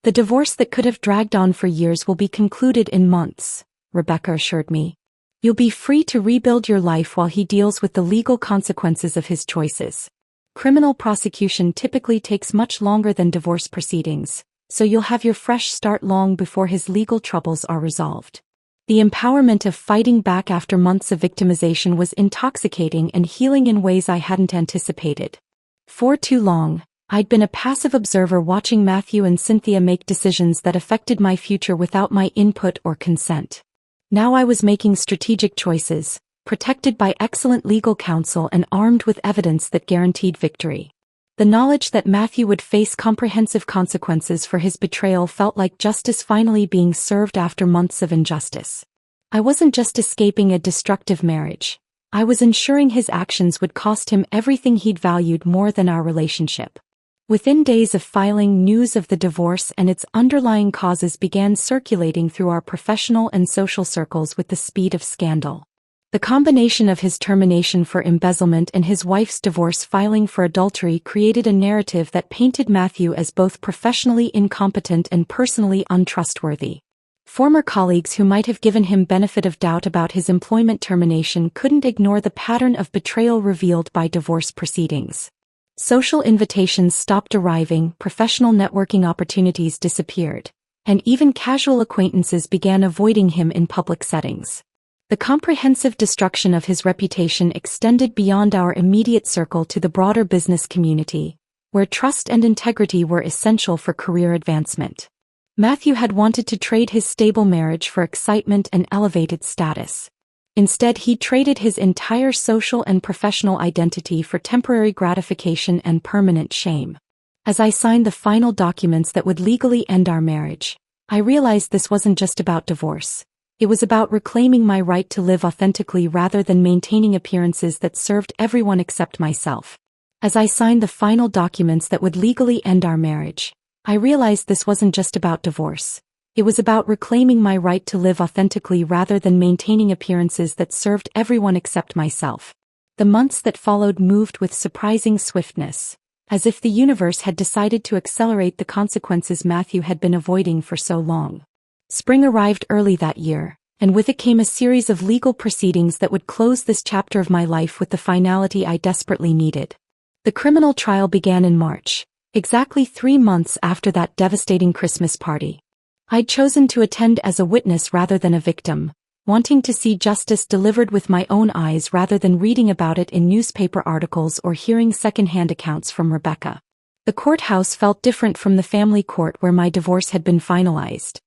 The divorce that could have dragged on for years will be concluded in months, Rebecca assured me. You'll be free to rebuild your life while he deals with the legal consequences of his choices. Criminal prosecution typically takes much longer than divorce proceedings, so you'll have your fresh start long before his legal troubles are resolved. The empowerment of fighting back after months of victimization was intoxicating and healing in ways I hadn't anticipated. For too long, I'd been a passive observer watching Matthew and Cynthia make decisions that affected my future without my input or consent. Now I was making strategic choices, protected by excellent legal counsel and armed with evidence that guaranteed victory. The knowledge that Matthew would face comprehensive consequences for his betrayal felt like justice finally being served after months of injustice. I wasn't just escaping a destructive marriage. I was ensuring his actions would cost him everything he'd valued more than our relationship. Within days of filing, news of the divorce and its underlying causes began circulating through our professional and social circles with the speed of scandal. The combination of his termination for embezzlement and his wife's divorce filing for adultery created a narrative that painted Matthew as both professionally incompetent and personally untrustworthy. Former colleagues who might have given him benefit of doubt about his employment termination couldn't ignore the pattern of betrayal revealed by divorce proceedings. Social invitations stopped arriving, professional networking opportunities disappeared, and even casual acquaintances began avoiding him in public settings. The comprehensive destruction of his reputation extended beyond our immediate circle to the broader business community, where trust and integrity were essential for career advancement. Matthew had wanted to trade his stable marriage for excitement and elevated status. Instead, he traded his entire social and professional identity for temporary gratification and permanent shame. As I signed the final documents that would legally end our marriage, I realized this wasn't just about divorce. It was about reclaiming my right to live authentically rather than maintaining appearances that served everyone except myself. As I signed the final documents that would legally end our marriage, I realized this wasn't just about divorce. It was about reclaiming my right to live authentically rather than maintaining appearances that served everyone except myself. The months that followed moved with surprising swiftness, as if the universe had decided to accelerate the consequences Matthew had been avoiding for so long. Spring arrived early that year, And with it came a series of legal proceedings that would close this chapter of my life with the finality I desperately needed. The criminal trial began in March, exactly 3 months after that devastating Christmas party. I'd chosen to attend as a witness rather than a victim, wanting to see justice delivered with my own eyes rather than reading about it in newspaper articles or hearing second-hand accounts from Rebecca. The courthouse felt different from the family court where my divorce had been finalized.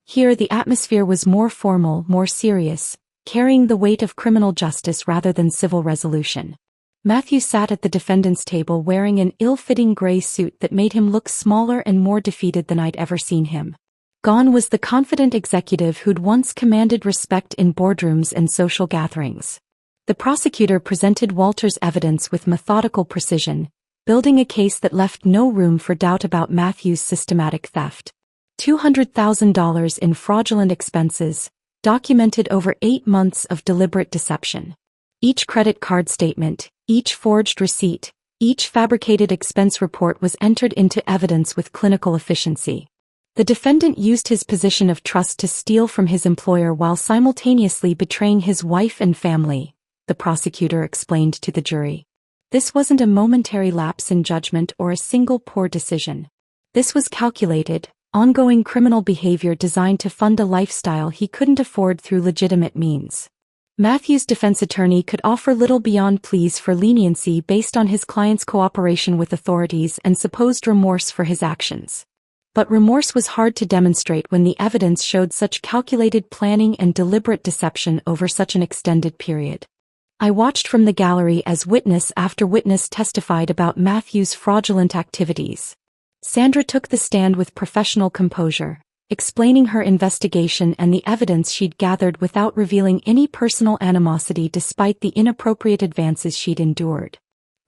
Here the atmosphere was more formal, more serious, carrying the weight of criminal justice rather than civil resolution. Matthew sat at the defendant's table wearing an ill-fitting gray suit that made him look smaller and more defeated than I'd ever seen him. Gone was the confident executive who'd once commanded respect in boardrooms and social gatherings. The prosecutor presented Walter's evidence with methodical precision, building a case that left no room for doubt about Matthew's systematic theft. $200,000 in fraudulent expenses, documented over 8 months of deliberate deception. Each credit card statement, each forged receipt, each fabricated expense report was entered into evidence with clinical efficiency. The defendant used his position of trust to steal from his employer while simultaneously betraying his wife and family, the prosecutor explained to the jury. This wasn't a momentary lapse in judgment or a single poor decision. This was calculated, ongoing criminal behavior designed to fund a lifestyle he couldn't afford through legitimate means. Matthew's defense attorney could offer little beyond pleas for leniency based on his client's cooperation with authorities and supposed remorse for his actions. But remorse was hard to demonstrate when the evidence showed such calculated planning and deliberate deception over such an extended period. I watched from the gallery as witness after witness testified about Matthew's fraudulent activities. Sandra took the stand with professional composure, explaining her investigation and the evidence she'd gathered without revealing any personal animosity despite the inappropriate advances she'd endured.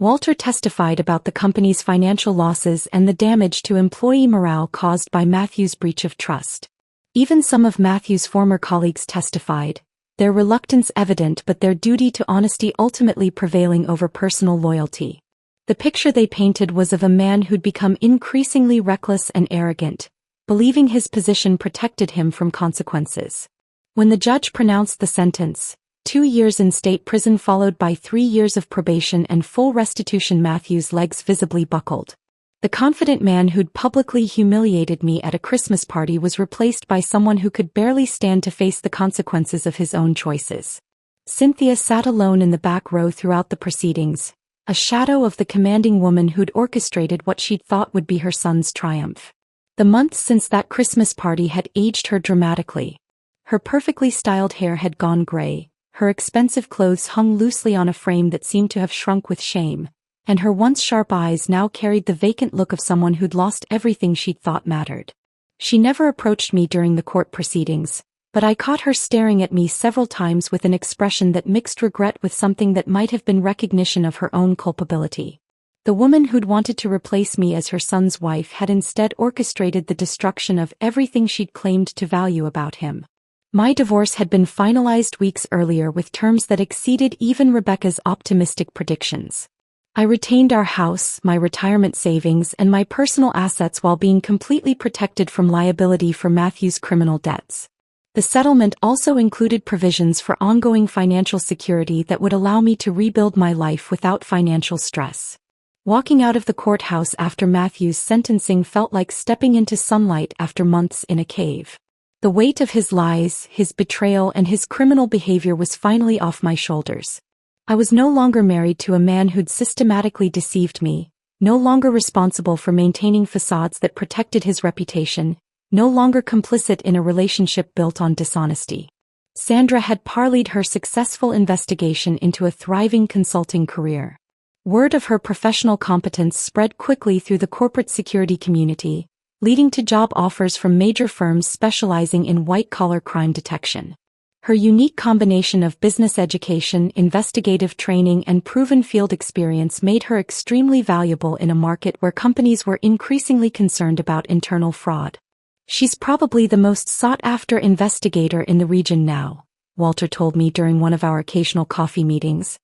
Walter testified about the company's financial losses and the damage to employee morale caused by Matthew's breach of trust. Even some of Matthew's former colleagues testified, their reluctance evident but their duty to honesty ultimately prevailing over personal loyalty. The picture they painted was of a man who'd become increasingly reckless and arrogant, believing his position protected him from consequences. When the judge pronounced the sentence, 2 years in state prison followed by 3 years of probation and full restitution, Matthew's legs visibly buckled. The confident man who'd publicly humiliated me at a Christmas party was replaced by someone who could barely stand to face the consequences of his own choices. Cynthia sat alone in the back row throughout the proceedings, a shadow of the commanding woman who'd orchestrated what she'd thought would be her son's triumph. The months since that Christmas party had aged her dramatically. Her perfectly styled hair had gone gray, her expensive clothes hung loosely on a frame that seemed to have shrunk with shame, and her once sharp eyes now carried the vacant look of someone who'd lost everything she'd thought mattered. She never approached me during the court proceedings, but I caught her staring at me several times with an expression that mixed regret with something that might have been recognition of her own culpability. The woman who'd wanted to replace me as her son's wife had instead orchestrated the destruction of everything she'd claimed to value about him. My divorce had been finalized weeks earlier with terms that exceeded even Rebecca's optimistic predictions. I retained our house, my retirement savings, and my personal assets while being completely protected from liability for Matthew's criminal debts. The settlement also included provisions for ongoing financial security that would allow me to rebuild my life without financial stress. Walking out of the courthouse after Matthew's sentencing felt like stepping into sunlight after months in a cave. The weight of his lies, his betrayal, and his criminal behavior was finally off my shoulders. I was no longer married to a man who'd systematically deceived me, no longer responsible for maintaining facades that protected his reputation, no longer complicit in a relationship built on dishonesty. Sandra had parlayed her successful investigation into a thriving consulting career. Word of her professional competence spread quickly through the corporate security community, leading to job offers from major firms specializing in white-collar crime detection. Her unique combination of business education, investigative training, and proven field experience made her extremely valuable in a market where companies were increasingly concerned about internal fraud. "She's probably the most sought-after investigator in the region now," Walter told me during one of our occasional coffee meetings.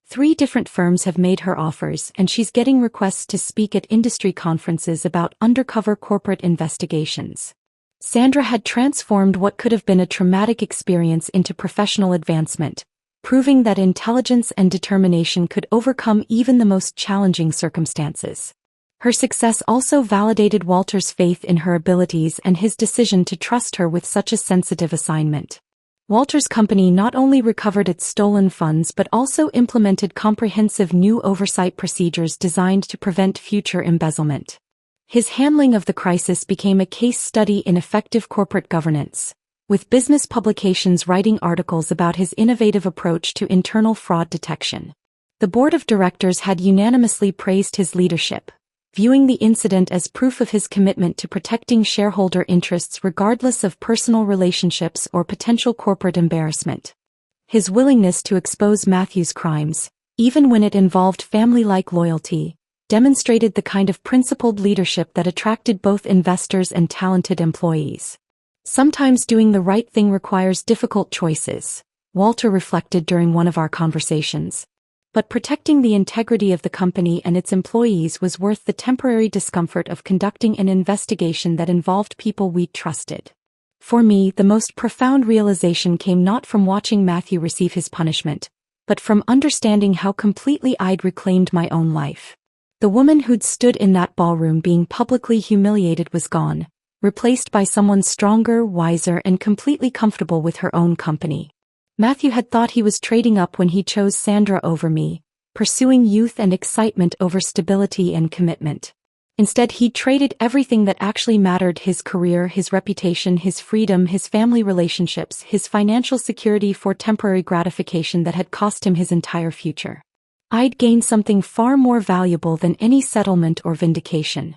3 different firms have made her offers, and she's getting requests to speak at industry conferences about undercover corporate investigations. Sandra had transformed what could have been a traumatic experience into professional advancement, proving that intelligence and determination could overcome even the most challenging circumstances. Her success also validated Walter's faith in her abilities and his decision to trust her with such a sensitive assignment. Walter's company not only recovered its stolen funds but also implemented comprehensive new oversight procedures designed to prevent future embezzlement. His handling of the crisis became a case study in effective corporate governance, with business publications writing articles about his innovative approach to internal fraud detection. The board of directors had unanimously praised his leadership, viewing the incident as proof of his commitment to protecting shareholder interests regardless of personal relationships or potential corporate embarrassment. His willingness to expose Matthew's crimes, even when it involved family-like loyalty, demonstrated the kind of principled leadership that attracted both investors and talented employees. Sometimes doing the right thing requires difficult choices, Walter reflected during one of our conversations. But protecting the integrity of the company and its employees was worth the temporary discomfort of conducting an investigation that involved people we trusted. For me, the most profound realization came not from watching Matthew receive his punishment, but from understanding how completely I'd reclaimed my own life. The woman who'd stood in that ballroom being publicly humiliated was gone, replaced by someone stronger, wiser, and completely comfortable with her own company. Matthew had thought he was trading up when he chose Sandra over me, pursuing youth and excitement over stability and commitment. Instead, he traded everything that actually mattered: his career, his reputation, his freedom, his family relationships, his financial security for temporary gratification that had cost him his entire future. I'd gained something far more valuable than any settlement or vindication.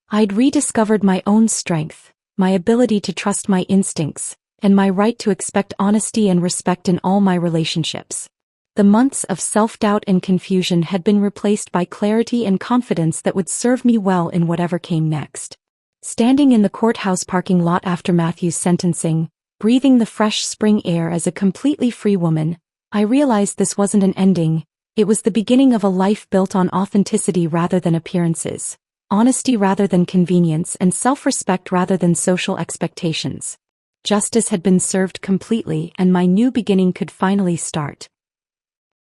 I'd rediscovered my own strength, my ability to trust my instincts, and my right to expect honesty and respect in all my relationships. The months of self-doubt and confusion had been replaced by clarity and confidence that would serve me well in whatever came next. Standing in the courthouse parking lot after Matthew's sentencing, breathing the fresh spring air as a completely free woman, I realized this wasn't an ending. It was the beginning of a life built on authenticity rather than appearances, honesty rather than convenience, and self-respect rather than social expectations. Justice had been served completely, and my new beginning could finally start.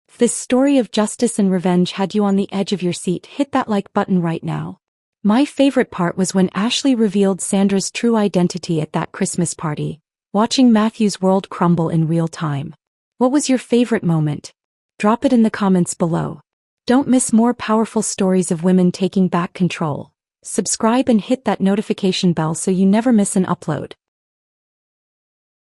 If this story of justice and revenge had you on the edge of your seat, hit that like button right now. My favorite part was when Ashley revealed Sandra's true identity at that Christmas party, watching Matthew's world crumble in real time. What was your favorite moment? Drop it in the comments below. Don't miss more powerful stories of women taking back control. Subscribe and hit that notification bell so you never miss an upload.